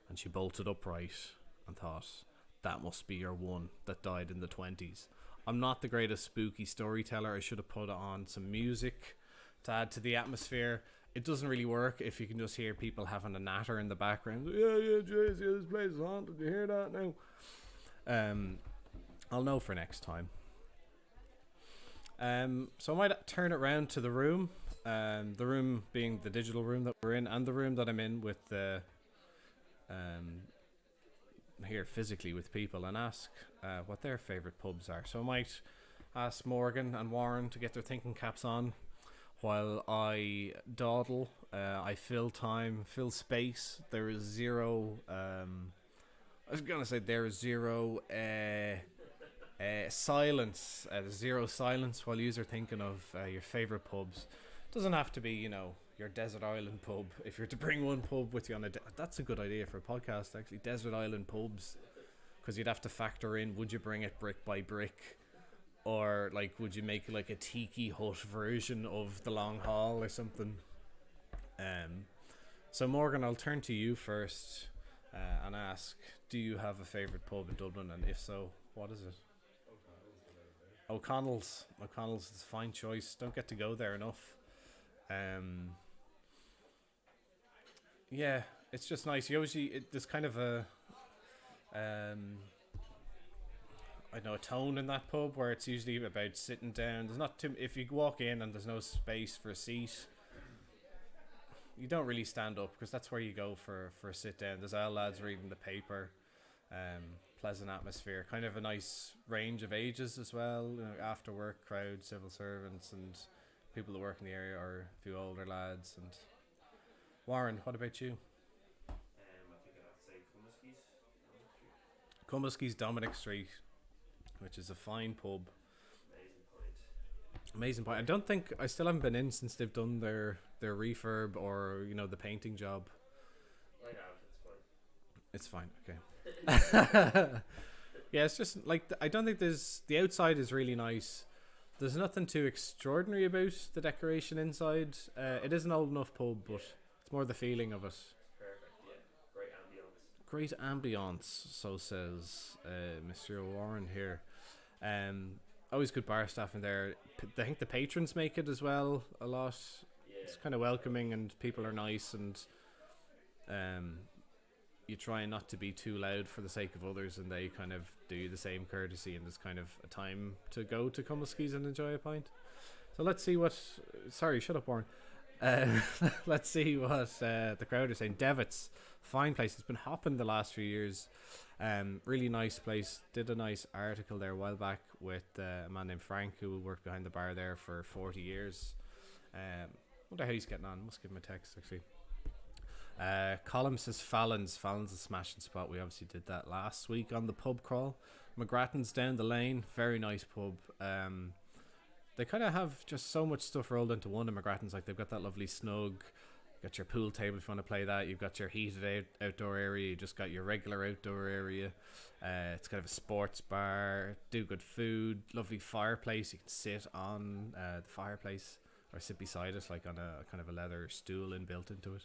And she bolted upright and thought, that must be your one that died in the 20s. I'm not the greatest spooky storyteller. I should have put on some music to add to the atmosphere. It doesn't really work if you can just hear people having a natter in the background. Yeah, Jace, this place is haunted. You hear that now? I'll know for next time. So I might turn it around to the room. The room being the digital room that we're in, and the room that I'm in with the here physically with people, and ask what their favourite pubs are. So I might ask Morgan and Warren to get their thinking caps on while I dawdle. I fill time, fill space. There is zero I was gonna say there is zero silence. There's zero silence while you are thinking of your favourite pubs. Doesn't have to be, your desert island pub. If you're to bring one pub with you on that's a good idea for a podcast, actually. Desert island pubs, because you'd have to factor in, would you bring it brick by brick, or like would you make like a tiki hut version of the long haul or something? So Morgan, I'll turn to you first and ask, do you have a favourite pub in Dublin, and if so, what is it? O'Connell's is a fine choice. Don't get to go there enough. Yeah, it's just nice. You usually there's kind of a I know a tone in that pub where it's usually about sitting down. There's not too, if you walk in and there's no space for a seat, you don't really stand up, because that's where you go for a sit down. There's all lads reading the paper. Pleasant atmosphere, kind of a nice range of ages as well. After work crowd, civil servants and people that work in the area, or a few older lads. And Warren, what about you? I think I'd have to say Cummiskey's Dominic Street, which is a fine pub. Amazing point. I still haven't been in since they've done their refurb, or the painting job. I have. It's fine. Okay. Yeah, it's just like I don't think the outside is really nice. There's nothing too extraordinary about the decoration inside. It is an old enough pub, but it's more the feeling of it. Perfect. Yeah. Great ambience. So says Mr. Warren here. Always good bar staff in there. I think the patrons make it as well a lot. Yeah. It's kind of welcoming, and people are nice, and you try not to be too loud for the sake of others, and they kind of do you the same courtesy, and there's kind of a time to go to Cummiskey's and enjoy a pint. So let's see what... Sorry, shut up, Warren. Let's see what the crowd are saying. Devitt's, fine place. It's been hopping the last few years. Really nice place. Did a nice article there a while back with a man named Frank, who worked behind the bar there for 40 years. Wonder how he's getting on. Must give him a text, actually. Column says Fallon's a smashing spot. We obviously did that last week on the pub crawl. McGrattan's down the lane, very nice pub. They kind of have just so much stuff rolled into one in McGrattan's. Like, they've got that lovely snug, got your pool table if you want to play that, you've got your heated outdoor area, you just got your regular outdoor area. It's kind of a sports bar, do good food, lovely fireplace. You can sit on the fireplace or sit beside it, like on a kind of a leather stool inbuilt into it.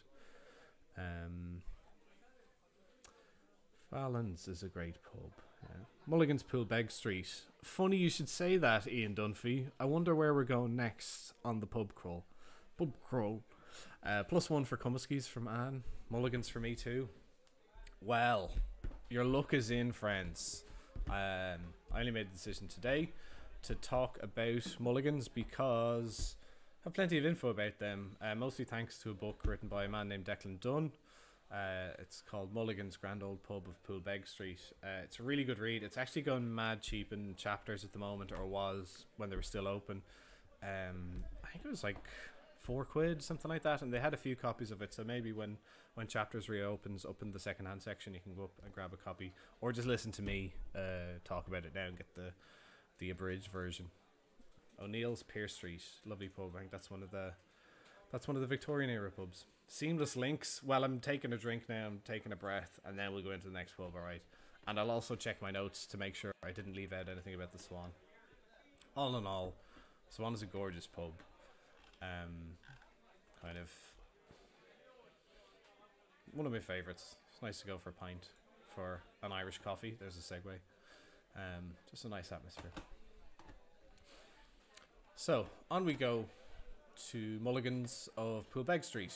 Fallon's is a great pub. Yeah. Mulligan's Pool, Beg Street. Funny you should say that, Ian Dunphy. I wonder where we're going next on the pub crawl. +1 for Cummiskey's from Anne. Mulligan's for me too. Well, your luck is in, friends. I only made the decision today to talk about Mulligans because I have plenty of info about them, mostly thanks to a book written by a man named Declan Dunn. It's called Mulligan's Grand Old Pub of Poolbeg Street. It's a really good read. It's actually going mad cheap in Chapters at the moment, or was when they were still open. I think it was like £4, something like that, and they had a few copies of it. So maybe when Chapters reopens up in the second-hand section, you can go up and grab a copy, or just listen to me talk about it now and get the abridged version. O'Neill's Pier Street, lovely pub. I think that's one of the Victorian era pubs. Seamless links. Well, I'm taking a drink now. I'm taking a breath, and then we'll go into the next pub. All right, and I'll also check my notes to make sure I didn't leave out anything about the Swan. All in all, Swan is a gorgeous pub. Kind of one of my favourites. It's nice to go for a pint for an Irish coffee. There's a segue. Just a nice atmosphere. So on we go to Mulligan's of Poolbeg Street.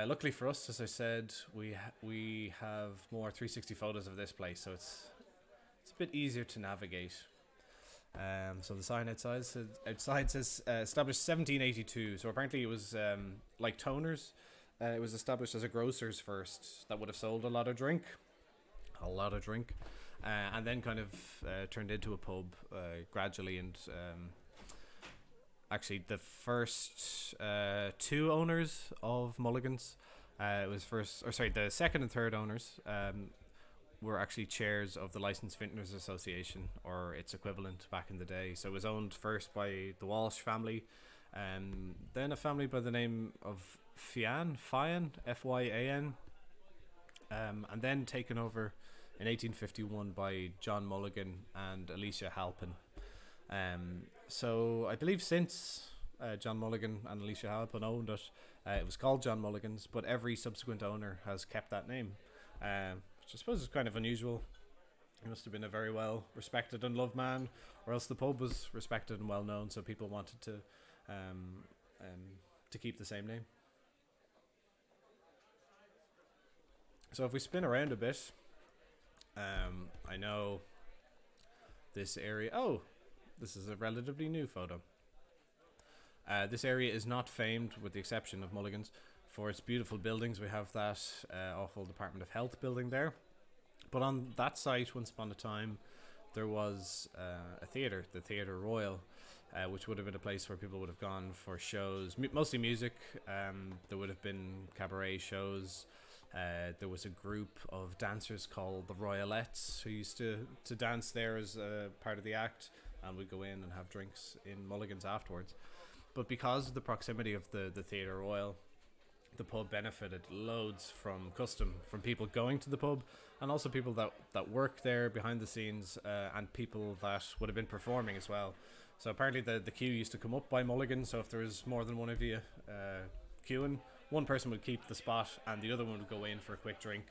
Luckily for us, as I said, we have more 360 photos of this place, so it's a bit easier to navigate. So the sign outside says established 1782. So apparently it was like Toners. It was established as a grocer's first that would have sold a lot of drink, and then kind of turned into a pub gradually. And actually, the first two owners of Mulligan's, the second and third owners were actually chairs of the Licensed Vintners Association, or its equivalent back in the day. So it was owned first by the Walsh family, then a family by the name of Fyan, Fyan, and then taken over in 1851 by John Mulligan and Alicia Halpin. So I believe since John Mulligan and Alicia Halpin owned it, it was called John Mulligan's, but every subsequent owner has kept that name. Which I suppose is kind of unusual. He must have been a very well respected and loved man, or else the pub was respected and well known, so people wanted to keep the same name. So if we spin around a bit, I know this area. Oh, this is a relatively new photo. This area is not famed, with the exception of Mulligan's, for its beautiful buildings. We have that awful Department of Health building there. But on that site, once upon a time, there was a theatre, the Theatre Royal, which would have been a place where people would have gone for shows, mostly music. There would have been cabaret shows. There was a group of dancers called the Royalettes who used to dance there as part of the act, and we'd go in and have drinks in Mulligan's afterwards. But because of the proximity of the Theatre Royal, the pub benefited loads from custom, from people going to the pub, and also people that work there behind the scenes, and people that would have been performing as well. So apparently the queue used to come up by Mulligan, so if there was more than one of you queuing, one person would keep the spot and the other one would go in for a quick drink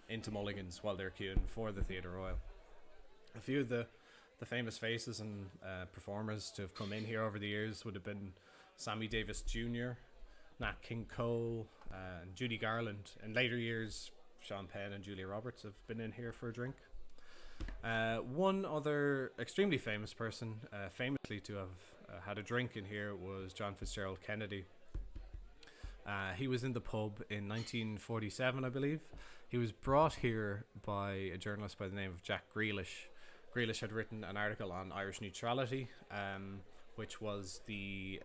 into Mulligan's while they're queuing for the Theatre Royal. A few of the famous faces and performers to have come in here over the years would have been Sammy Davis Jr., Nat King Cole, and Judy Garland. In later years, Sean Penn and Julia Roberts have been in here for a drink. One other extremely famous person, famously to have had a drink in here, was John Fitzgerald Kennedy. He was in the pub in 1947, I believe. He was brought here by a journalist by the name of Jack Grealish. Grealish had written an article on Irish neutrality, which was the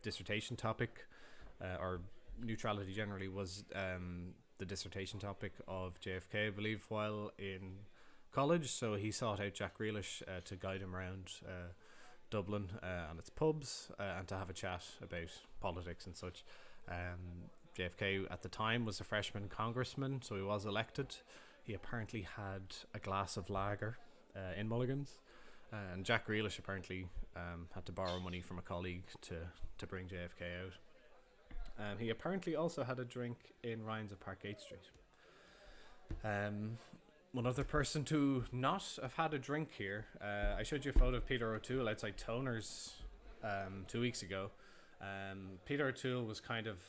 dissertation topic, or neutrality generally was the dissertation topic of JFK, I believe, while in college. So he sought out Jack Grealish to guide him around Dublin and its pubs, and to have a chat about politics and such. JFK at the time was a freshman congressman, so he was elected. He apparently had a glass of lager in Mulligan's, and Jack Grealish apparently had to borrow money from a colleague to bring JFK out. He apparently also had a drink in Ryan's of Parkgate Street. One other person to not have had a drink here, I showed you a photo of Peter O'Toole outside Toners 2 weeks ago. Peter O'Toole was kind of,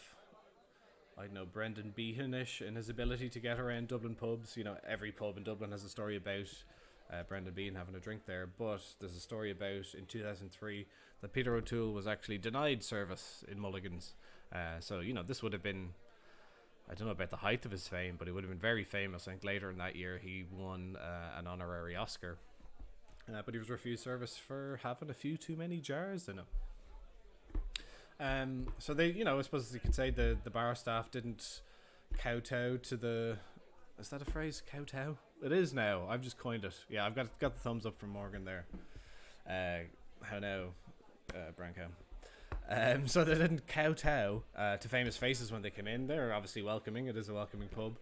I don't know, Brendan Behan-ish in his ability to get around Dublin pubs. You know, every pub in Dublin has a story about Brendan Bean having a drink there. But there's a story about in 2003 that Peter O'Toole was actually denied service in Mulligan's. So this would have been, I don't know about the height of his fame, but it would have been very famous. I think later in that year he won an honorary Oscar. But he was refused service for having a few too many jars in him. So they, I suppose you could say the bar staff didn't kowtow to the. Is that a phrase? Kowtow? It is now. I've just coined it. Yeah, I've got the thumbs up from Morgan there. How now, Brown Cow. So they didn't kowtow to famous faces when they came in. They're obviously welcoming. It is a welcoming pub.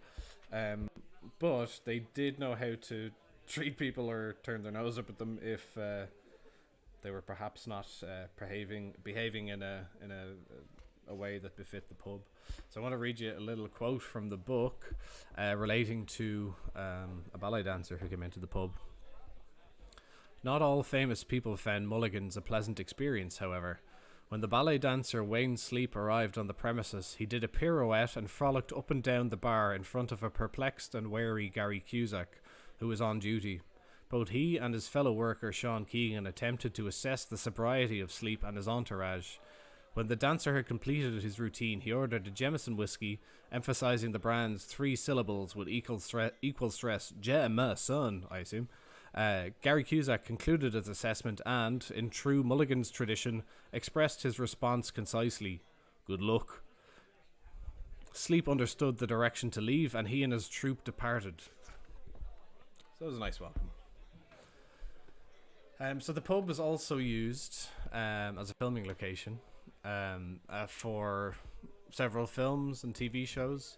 But they did know how to treat people or turn their nose up at them if they were perhaps not behaving in a way that befit the pub. So I want to read you a little quote from the book relating to a ballet dancer who came into the pub. Not all famous people found Mulligan's a pleasant experience, however. When the ballet dancer Wayne Sleep arrived on the premises, he did a pirouette and frolicked up and down the bar in front of a perplexed and wary Gary Cusack, who was on duty. Both he and his fellow worker Sean Keegan attempted to assess the sobriety of Sleep and his entourage. When the dancer had completed his routine, he ordered a Jameson whiskey, emphasizing the brand's 3 syllables with equal stress. Jameson, I assume. Gary Cusack concluded his assessment and, in true Mulligan's tradition, expressed his response concisely. Good luck. Sleep understood the direction to leave, and he and his troupe departed. So it was a nice welcome. So the pub was also used as a filming location for several films and TV shows.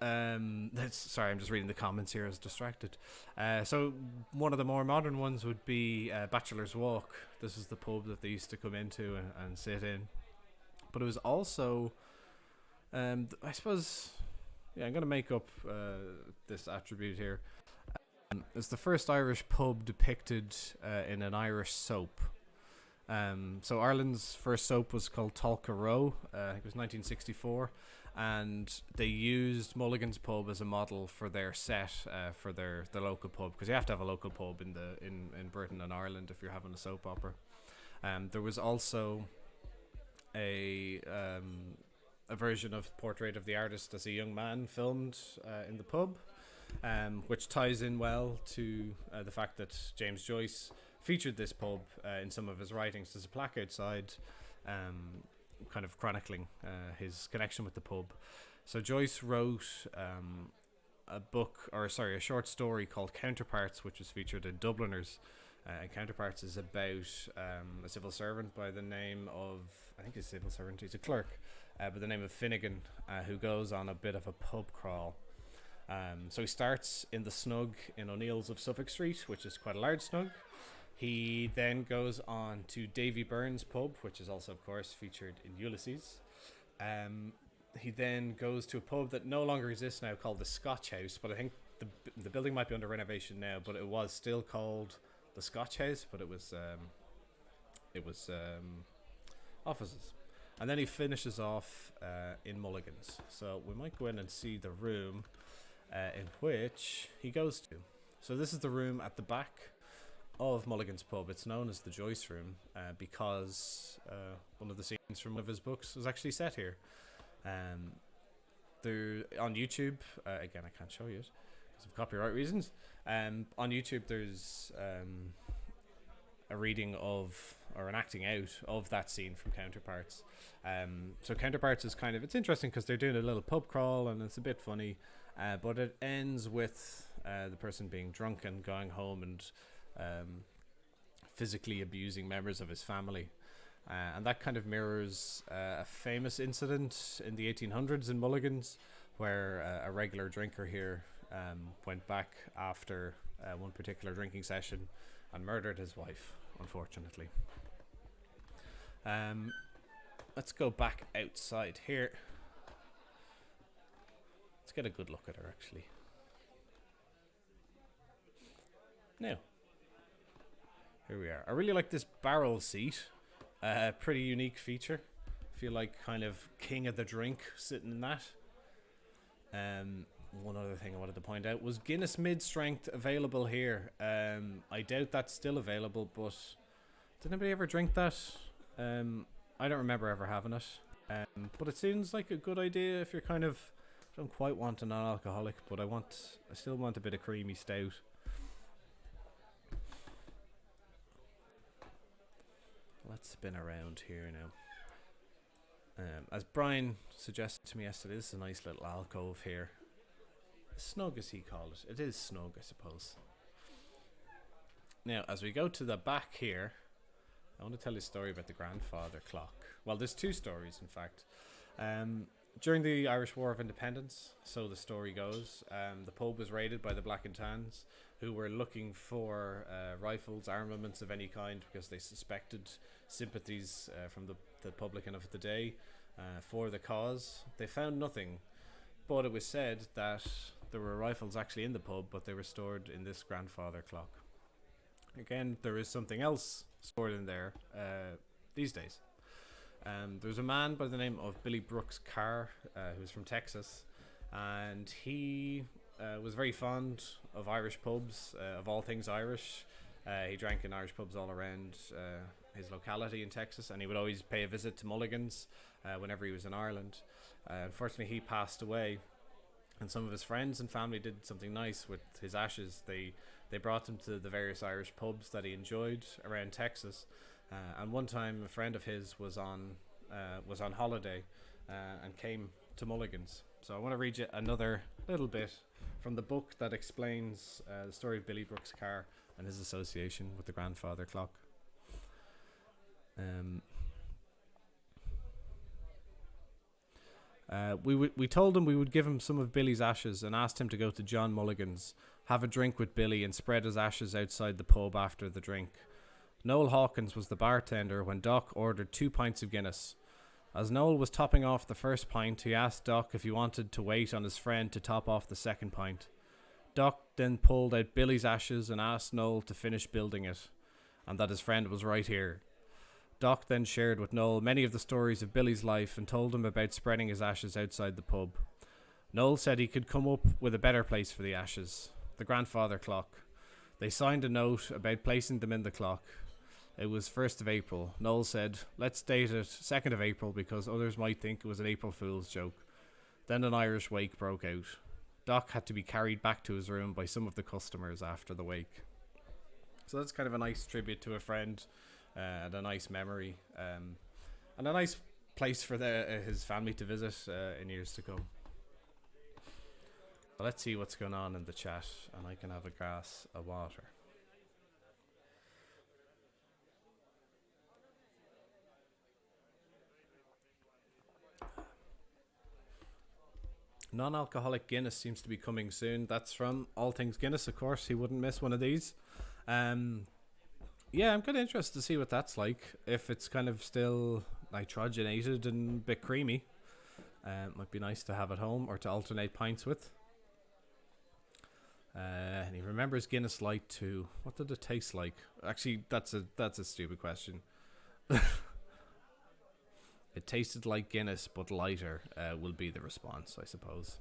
Sorry, I'm just reading the comments here. I was distracted. So one of the more modern ones would be Bachelor's Walk. This is the pub that they used to come into and sit in. But it was also, I suppose, I'm going to make up this attribute here. It's the first Irish pub depicted in an Irish soap. So Ireland's first soap was called Talca Row. I think it was 1964. And they used Mulligan's pub as a model for their set for their local pub, because you have to have a local pub in Britain and Ireland if you're having a soap opera. There was also a version of Portrait of the Artist as a young man filmed in the pub, which ties in well to the fact that James Joyce featured this pub in some of his writings. There's a plaque outside kind of chronicling his connection with the pub. So Joyce wrote a short story called Counterparts, which was featured in Dubliners. And Counterparts is about a civil servant by the name of, I think he's a civil servant, he's a clerk, by the name of Finnegan, who goes on a bit of a pub crawl. So he starts in the Snug in O'Neill's of Suffolk Street, which is quite a large snug. He then goes on to Davy Byrne's pub, which is also, of course, featured in Ulysses. He then goes to a pub that no longer exists now, called the Scotch House, but I think the building might be under renovation now, but it was still called the Scotch House, but it was offices. And then he finishes off in Mulligan's. So we might go in and see the room in which he goes to. So this is the room at the back of Mulligan's pub. It's known as the Joyce Room because one of the scenes from one of his books was actually set here. There on YouTube, again I can't show you it because of copyright reasons. On YouTube there's a reading of, or an acting out of, that scene from Counterparts. So Counterparts is it's interesting because they're doing a little pub crawl and it's a bit funny, but it ends with the person being drunk and going home and physically abusing members of his family. And that kind of mirrors a famous incident in the 1800s in Mulligan's, where a regular drinker here went back after one particular drinking session and murdered his wife, unfortunately. Let's go back outside here. Let's get a good look at her, actually. Now, here we are. I really like this barrel seat. Pretty unique feature. Feel like kind of king of the drink sitting in that. one other thing I wanted to point out was Guinness Mid Strength available here. I doubt that's still available, but did anybody ever drink that? I don't remember ever having it. But it seems like a good idea if you're kind of don't quite want a non-alcoholic, but I still want a bit of creamy stout. Let's spin around here now. As Brian suggested to me yesterday, this is a nice little alcove here. Snug as he called it. It is snug, I suppose. Now, as we go to the back here, I want to tell you a story about the grandfather clock. Well, there's two stories, in fact. During the Irish War of Independence, so the story goes, the pub was raided by the Black and Tans, who were looking for rifles, armaments of any kind, because they suspected sympathies from the publican of the day for the cause. They found nothing, but it was said that there were rifles actually in the pub, but they were stored in this grandfather clock. Again, there is something else stored in there these days. There's a man by the name of Billy Brooks Carr, who's from Texas, and he was very fond of Irish pubs, of all things Irish. He drank in Irish pubs all around his locality in Texas, and he would always pay a visit to Mulligan's whenever he was in Ireland. Unfortunately, he passed away, and some of his friends and family did something nice with his ashes. They brought him to the various Irish pubs that he enjoyed around Texas. And one time, a friend of his was on holiday and came to Mulligan's. So I want to read you another little bit from the book that explains the story of Billy Brooks Carr and his association with the grandfather clock. We told him we would give him some of Billy's ashes and asked him to go to John Mulligan's, have a drink with Billy, and spread his ashes outside the pub after the drink. Noel Hawkins was the bartender when Doc ordered 2 pints of Guinness. As Noel was topping off the first pint, he asked Doc if he wanted to wait on his friend to top off the second pint. Doc then pulled out Billy's ashes and asked Noel to finish building it, and that his friend was right here. Doc then shared with Noel many of the stories of Billy's life and told him about spreading his ashes outside the pub. Noel said he could come up with a better place for the ashes, the grandfather clock. They signed a note about placing them in the clock. It was 1st of April. Noel said, let's date it 2nd of April because others might think it was an April Fool's joke. Then an Irish wake broke out. Doc had to be carried back to his room by some of the customers after the wake. So that's kind of a nice tribute to a friend and a nice memory and a nice place for his family to visit in years to come. But let's see what's going on in the chat, and I can have a glass of water. Non-alcoholic Guinness seems to be coming soon. That's from All Things Guinness, of course. He wouldn't miss one of these. Yeah, I'm kind of interested to see what that's like. If it's kind of still nitrogenated and a bit creamy. Might be nice to have at home or to alternate pints with. And he remembers Guinness Light too. What did it taste like? Actually, that's a stupid question. It tasted like Guinness, but lighter will be the response, I suppose.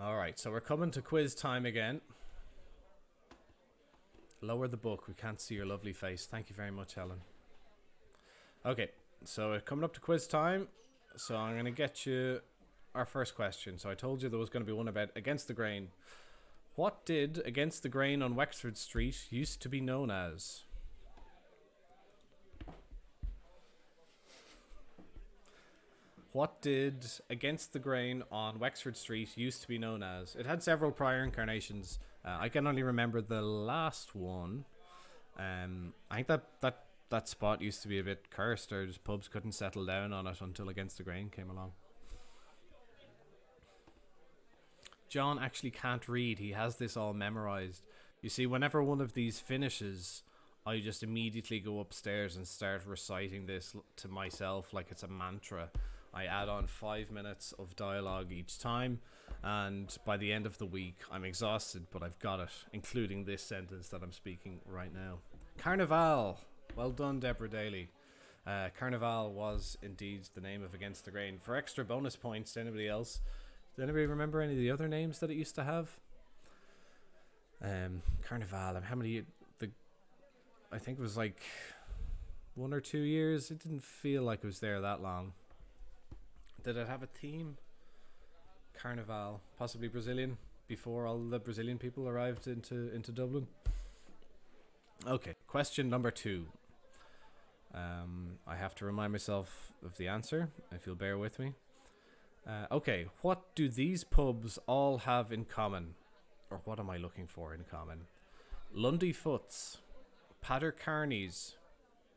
Alright, so we're coming to quiz time again. Lower the book. We can't see your lovely face. Thank you very much, Helen. Okay, so we're coming up to quiz time. So I'm going to get you our first question. So I told you there was going to be one about Against the Grain. What did Against the Grain on Wexford Street used to be known as? What did Against the Grain on Wexford Street used to be known as? It had several prior incarnations. I can only remember the last one. I think that spot used to be a bit cursed, or just pubs couldn't settle down on it until Against the Grain came along. John actually can't read. He has this all memorized. You see, whenever one of these finishes, I just immediately go upstairs and start reciting this to myself like it's a mantra. I add on 5 minutes of dialogue each time, and by the end of the week, I'm exhausted, but I've got it, including this sentence that I'm speaking right now. Carnival! Well done, Deborah Daly. Carnival was indeed the name of Against the Grain. For extra bonus points to anybody else, does anybody remember any of the other names that it used to have? Carnival, and how many? I think it was like 1 or 2 years. It didn't feel like it was there that long. Did it have a theme? Carnival, possibly Brazilian, before all the Brazilian people arrived into Dublin. Okay, question number 2. I have to remind myself of the answer, if you'll bear with me. Okay, what do these pubs all have in common? Or what am I looking for in common? Lundy Foots, Patter Carney's,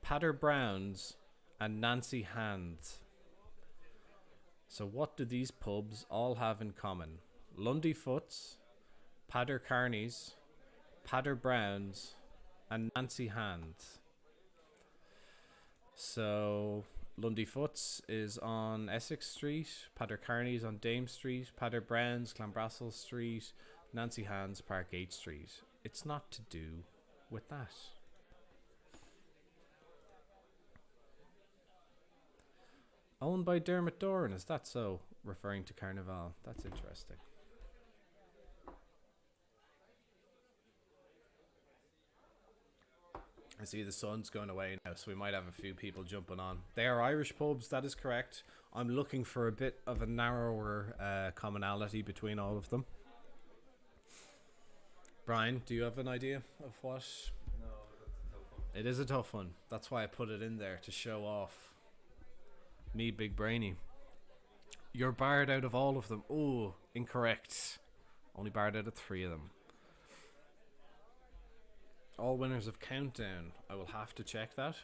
Patter Brown's, and Nancy Hand's. So what do these pubs all have in common? Lundy Foots, Patter Carney's, Patter Brown's, and Nancy Hand's. So Lundy Foots is on Essex Street, Patter Carney's on Dame Street, Patter Brown's Clanbrassil Street, Nancy Hand's Parkgate Street. It's not to do with that. Owned by Dermot Doran, is that so? Referring to Carnival. That's interesting. I see the sun's going away now, so we might have a few people jumping on. They are Irish pubs, that is correct. I'm looking for a bit of a narrower commonality between all of them. Brian, do you have an idea of what? No, that's a tough one. It is a tough one. That's why I put it in there, to show off me, big brainy. You're barred out of all of them. Oh, incorrect. Only barred out of 3 of them. All winners of Countdown. I will have to check that.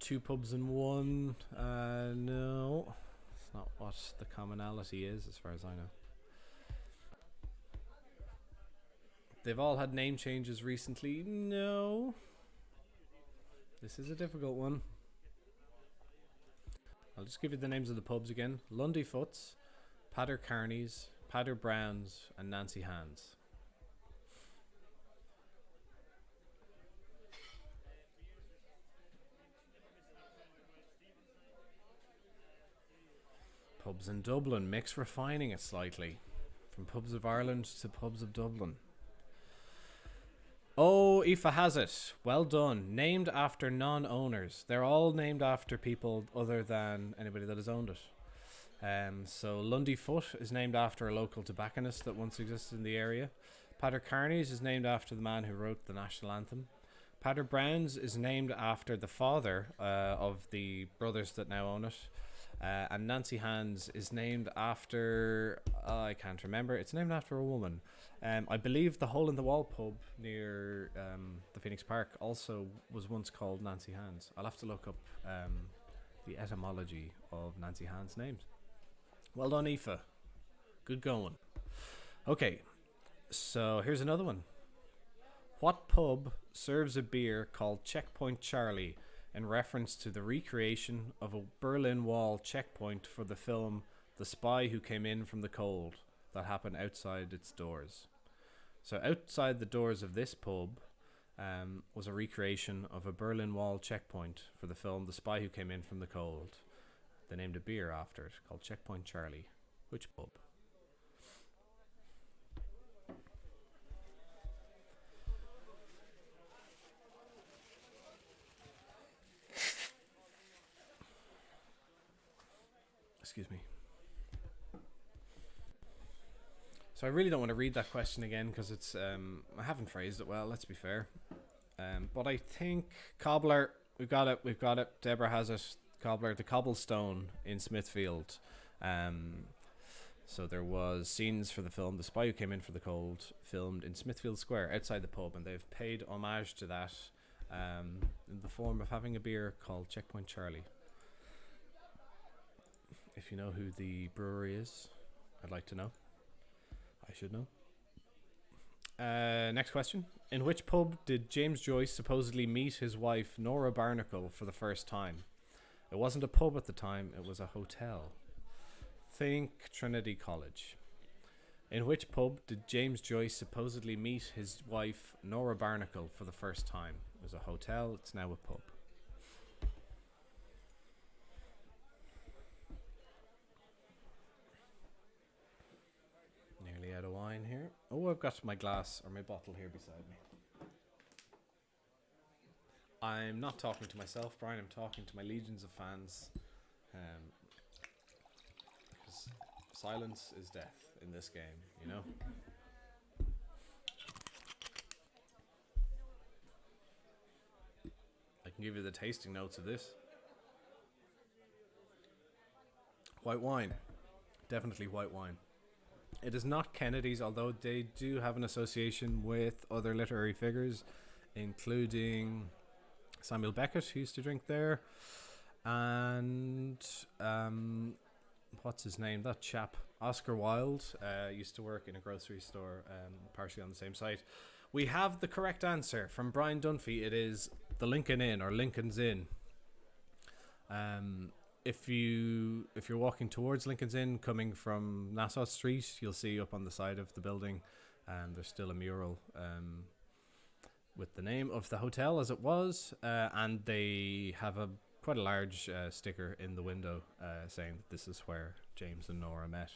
2 pubs in 1. No. That's not what the commonality is, as far as I know. They've all had name changes recently. No. This is a difficult one. I'll just give you the names of the pubs again. Lundy Foots, Patter Carney's, Patter Brown's, and Nancy Hand's. Pubs in Dublin. Mix refining it slightly. From pubs of Ireland to pubs of Dublin. Oh, Aoife has it. Well done. Named after non-owners. They're all named after people other than anybody that has owned it. So Lundy Foot is named after a local tobacconist that once existed in the area. Patter Carney's is named after the man who wrote the national anthem. Patter Brown's is named after the father of the brothers that now own it. And Nancy Hand's is named after, I can't remember, it's named after a woman. I believe the Hole in the Wall pub near the Phoenix Park also was once called Nancy Hand's. I'll have to look up the etymology of Nancy Hand's names. Well done, Aoife. Good going. Okay, so here's another one. What pub serves a beer called Checkpoint Charlie in reference to the recreation of a Berlin Wall checkpoint for the film The Spy Who Came In From the Cold that happened outside its doors? So outside the doors of this pub was a recreation of a Berlin Wall checkpoint for the film The Spy Who Came In From the Cold. They named a beer after it called Checkpoint Charlie. Which pub? Excuse me. So I really don't want to read that question again because it's I haven't phrased it well, let's be fair. But I think Cobbler, we've got it. Deborah has it. Cobbler, the cobblestone in Smithfield. So there was scenes for the film The Spy Who Came In For the Cold filmed in Smithfield Square outside the pub, and they've paid homage to that in the form of having a beer called Checkpoint Charlie. If you know who the brewery is, I'd like to know. I should know. Next question. In which pub did James Joyce supposedly meet his wife Nora Barnacle for the first time? It wasn't a pub at the time, it was a hotel. Think Trinity College. In which pub did James Joyce supposedly meet his wife Nora Barnacle for the first time? It was a hotel, it's now a pub. Nearly out of wine here. Oh, I've got my glass or my bottle here beside me. I'm not talking to myself, Brian. I'm talking to my legions of fans. Because silence is death in this game, you know? I can give you the tasting notes of this. White wine. Definitely white wine. It is not Kennedy's, although they do have an association with other literary figures, including Samuel Beckett, who used to drink there, and what's his name? That chap, Oscar Wilde, used to work in a grocery store, partially on the same site. We have the correct answer from Brian Dunphy. It is the Lincoln Inn or Lincoln's Inn. If you're walking towards Lincoln's Inn, coming from Nassau Street, you'll see up on the side of the building, there's still a mural with the name of the hotel as it was, and they have quite a large sticker in the window saying that this is where James and Nora met.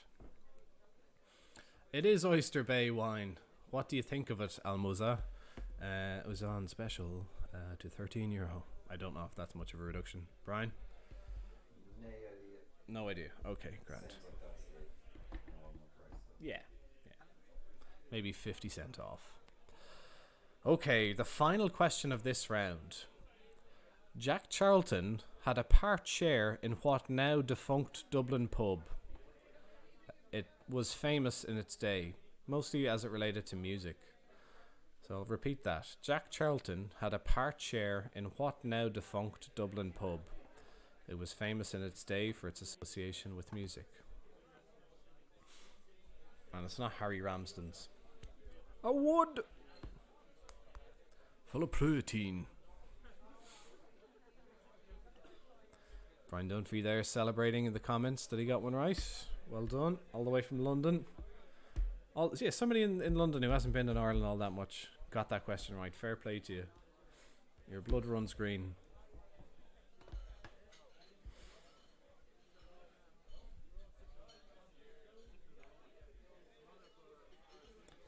It is Oyster Bay wine. What do you think of it, Almuza? It was on special to €13. I don't know if that's much of a reduction. Brian? No idea. Okay, grand. Yeah. Maybe 50 cent off. Okay, the final question of this round. Jack Charlton had a part share in what now defunct Dublin pub. It was famous in its day, mostly as it related to music. So I'll repeat that. Jack Charlton had a part share in what now defunct Dublin pub. It was famous in its day for its association with music. And it's not Harry Ramsden's. A wood! Full of protein. Brian Dunphy there celebrating in the comments that he got one right. Well done. All the way from London. Somebody in London who hasn't been in Ireland all that much got that question right. Fair play to you. Your blood runs green.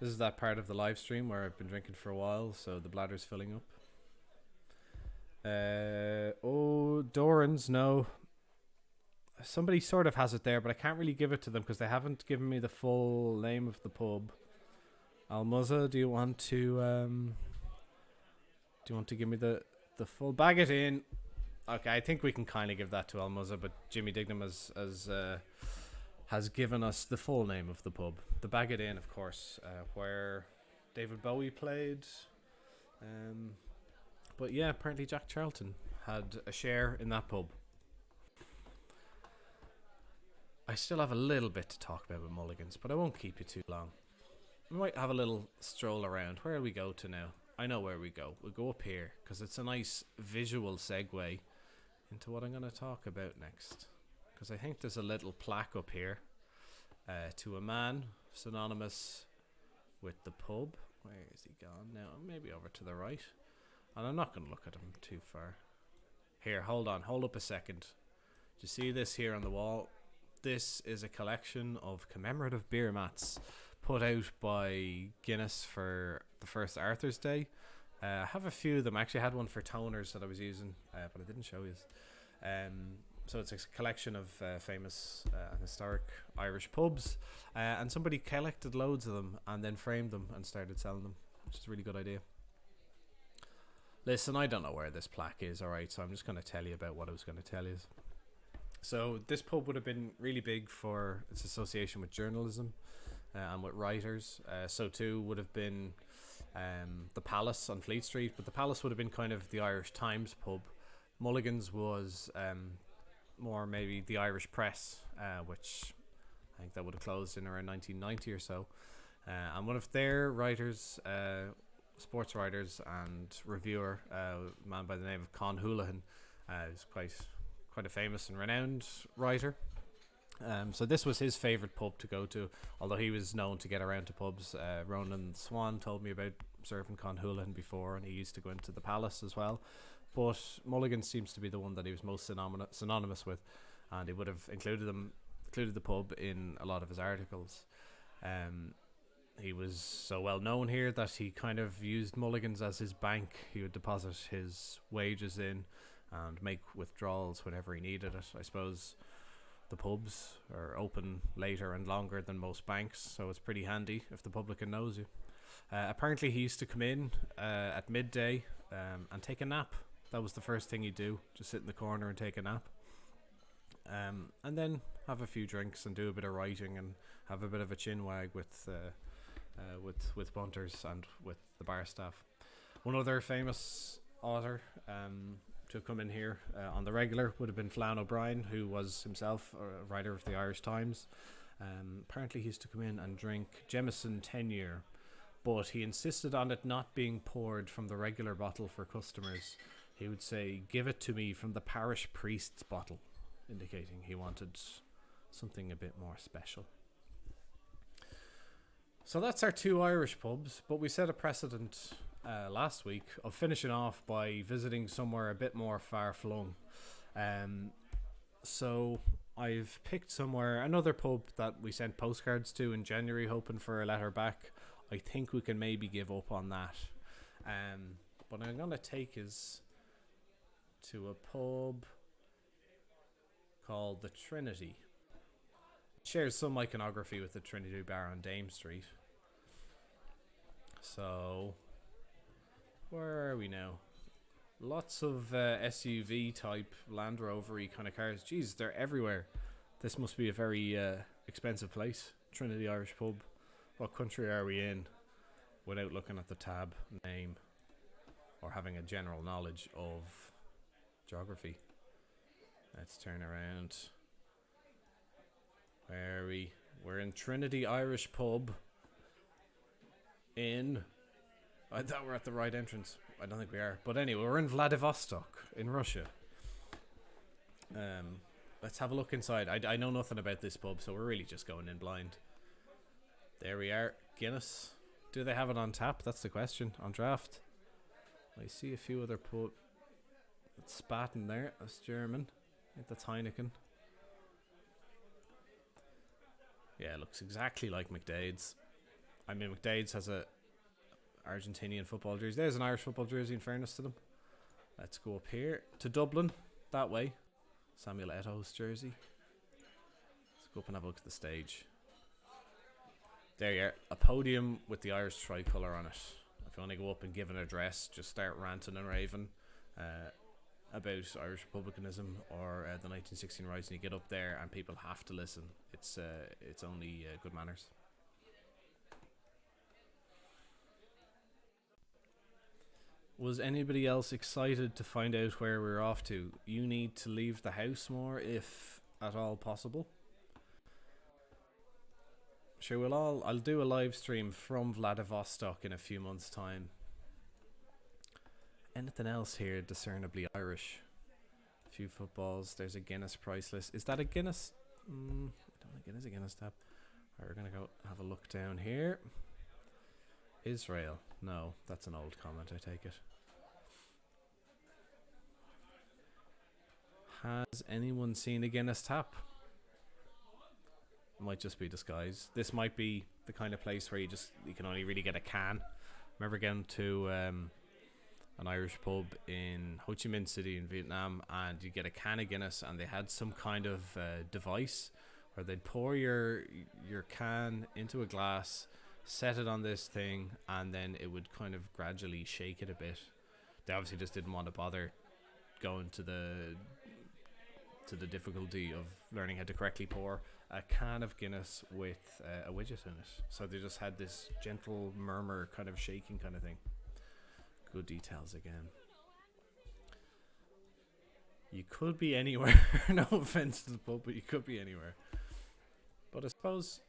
This is that part of the live stream where I've been drinking for a while, so the bladder's filling up. Doran's, no. Somebody sort of has it there, but I can't really give it to them because they haven't given me the full name of the pub. Almuzza, do you want to give me the full? Bag it in. Okay, I think we can kind of give that to Almuzza, but Jimmy Dignam has given us the full name of the pub. The Bag It In, of course, where David Bowie played. But yeah, apparently Jack Charlton had a share in that pub. I still have a little bit to talk about with Mulligan's, but I won't keep you too long. We might have a little stroll around. Where do we go to now? I know where we go. We'll go up here, because it's a nice visual segue into what I'm going to talk about next. Because I think there's a little plaque up here to a man synonymous with the pub. Where is he gone now? Maybe over to the right. And I'm not going to look at him too far. Here, hold on. Hold up a second. Do you see this here on the wall? This is a collection of commemorative beer mats put out by Guinness for the first Arthur's Day. I have a few of them. I actually had one for toners that I was using, but I didn't show you. So it's a collection of famous and historic Irish pubs, and somebody collected loads of them and then framed them and started selling them, which is a really good idea. Listen, I don't know where this plaque is, alright, so I'm just going to tell you about what I was going to tell you. So this pub would have been really big for its association with journalism and with writers. So too would have been the Palace on Fleet Street, but the Palace would have been kind of the Irish Times pub. Mulligan's was more maybe the Irish Press, which I think that would have closed in around 1990 or so. And one of their writers, sports writers and reviewer, a man by the name of Con Houlihan, is quite a famous and renowned writer. So this was his favourite pub to go to, although he was known to get around to pubs. Ronan Swan told me about serving Conhulan before, and he used to go into the Palace as well. But Mulligan seems to be the one that he was most synonymous with, and he would have included the pub in a lot of his articles. He was so well known here that he kind of used Mulligan's as his bank. He would deposit his wages in and make withdrawals whenever he needed it. I suppose the pubs are open later and longer than most banks, so it's pretty handy if the publican knows you. Apparently he used to come in at midday and take a nap. That was the first thing he'd do, just sit in the corner and take a nap. And then have a few drinks and do a bit of writing and have a bit of a chin wag with bunters and with the bar staff. One other famous author to come in here on the regular would have been Flann O'Brien, who was himself a writer of the Irish Times. Apparently he used to come in and drink Jameson 10-year, but he insisted on it not being poured from the regular bottle for customers. He would say, "Give it to me from the parish priest's bottle," indicating he wanted something a bit more special. So that's our two Irish pubs, but we set a precedent last week of finishing off by visiting somewhere a bit more far-flung. So I've picked another pub that we sent postcards to in January, hoping for a letter back. I think we can maybe give up on that. But I'm going to take us to a pub called the Trinity. It shares some iconography with the Trinity Bar on Dame Street. So, where are we now? Lots of SUV type Land Rover-y kind of cars. Jeez, they're everywhere. This must be a very expensive place. Trinity Irish Pub. What country are we in? Without looking at the tab name or having a general knowledge of geography. Let's turn around. Where are we? We're in Trinity Irish Pub in... I thought we're at the right entrance. I don't think we are. But anyway, we're in Vladivostok in Russia. Let's have a look inside. I know nothing about this pub, so we're really just going in blind. There we are. Guinness. Do they have it on tap? That's the question. On draft. I see a few other pub. It's Spaten there. That's German. I think that's Heineken. Yeah, it looks exactly like McDade's. I mean, McDade's has a Argentinian football jersey. There's an Irish football jersey, in fairness to them. Let's go up here to Dublin, that way. Samuel Eto's jersey. Let's go up and have a look at the stage. There you are, a podium with the Irish tricolour on it. If you want to go up and give an address, just start ranting and raving about Irish republicanism or the 1916 riots, and you get up there and people have to listen. It's only good manners. Was anybody else excited to find out where we're off to? You need to leave the house more, if at all possible. Sure, I'll do a live stream from Vladivostok in a few months' time. Anything else here discernibly Irish? A few footballs. There's a Guinness price list. Is that a Guinness? I don't think it is a Guinness tab. Right, we're going to go have a look down here. Israel. No, that's an old comment, I take it. Has anyone seen a Guinness tap? It might just be disguise. This might be the kind of place where you can only really get a can. Remember getting to an Irish pub in Ho Chi Minh City in Vietnam, and you get a can of Guinness, and they had some kind of device where they'd pour your can into a glass, set it on this thing, and then it would kind of gradually shake it a bit. They obviously just didn't want to bother going to the difficulty of learning how to correctly pour a can of Guinness with a widget in it. So they just had this gentle murmur, kind of shaking kind of thing. Good details again. You could be anywhere. No offense to the pub, but you could be anywhere. But I suppose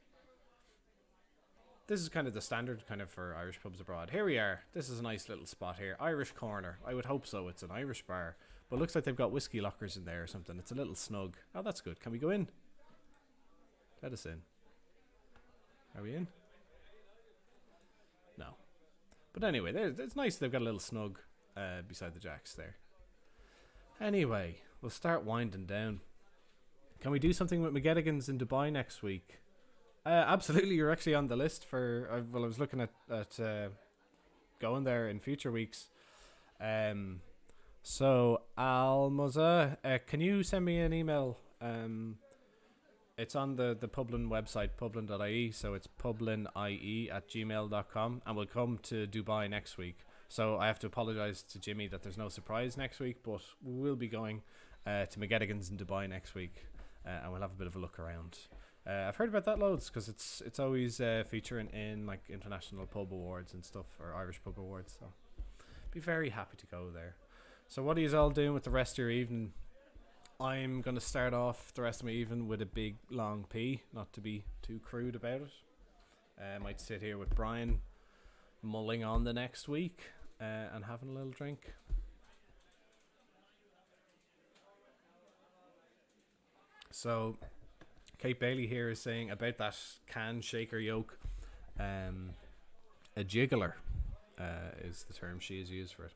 this is kind of the standard kind of for Irish pubs abroad. Here we are. This is a nice little spot here. Irish Corner. I would hope so. It's an Irish bar. But it looks like they've got whiskey lockers in there or something. It's a little snug. Oh, that's good. Can we go in? Let us in. Are we in? No. But anyway, it's nice they've got a little snug beside the jacks there. Anyway, we'll start winding down. Can we do something with McGettigans in Dubai next week? Absolutely, you're actually on the list for... I was looking at going there in future weeks. So, Almoza, can you send me an email? It's on the Publin website, publin.ie, so it's publinie@gmail.com, and we'll come to Dubai next week. So I have to apologise to Jimmy that there's no surprise next week, but we will be going to McGettigans in Dubai next week, and we'll have a bit of a look around. I've heard about that loads, because it's always featuring in like international pub awards and stuff, or Irish pub awards, so be very happy to go there. So what are you all doing with the rest of your evening? I'm going to start off the rest of my evening with a big long pee, not to be too crude about it. I might sit here with Brian, mulling on the next week, and having a little drink. So, Kate Bailey here is saying about that can shaker yoke, a jiggler is the term she has used for it.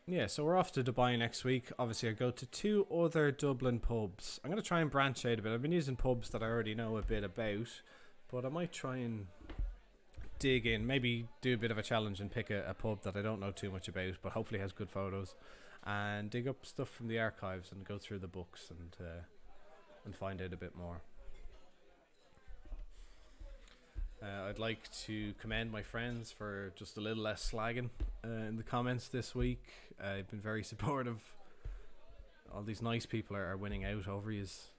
Yeah, so we're off to Dubai next week. Obviously, I go to 2 other Dublin pubs. I'm going to try and branch out a bit. I've been using pubs that I already know a bit about, but I might try and dig in, maybe do a bit of a challenge and pick a pub that I don't know too much about, but hopefully has good photos, and dig up stuff from the archives and go through the books and find out a bit more. I'd like to commend my friends for just a little less slagging in the comments this week. I've been very supportive. All these nice people are winning out over yous.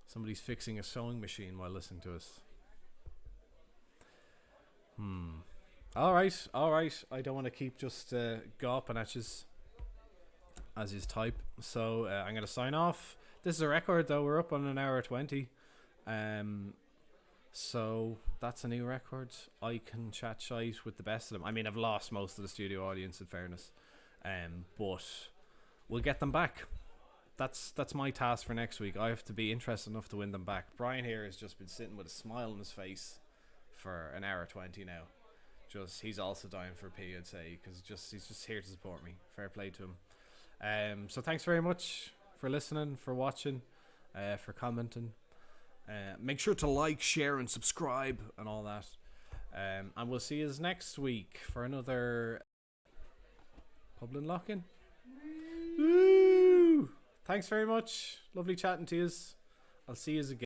Somebody's fixing a sewing machine while listening to us. Alright. I don't want to keep just gawping at yous as his type. So I'm going to sign off. This is a record though, we're up on an hour 20. So that's a new record. I can chat shite with the best of them. I mean, I've lost most of the studio audience in fairness. But we'll get them back. That's my task for next week. I have to be interested enough to win them back. Brian here has just been sitting with a smile on his face for an hour 20 now. He's also dying for a pee, I'd say, because he's just here to support me. Fair play to him. So thanks very much for listening, for watching, for commenting. Make sure to like, share, and subscribe, and all that. And we'll see you next week for another Publin Lock-In. Woo! Thanks very much. Lovely chatting to you. I'll see you again.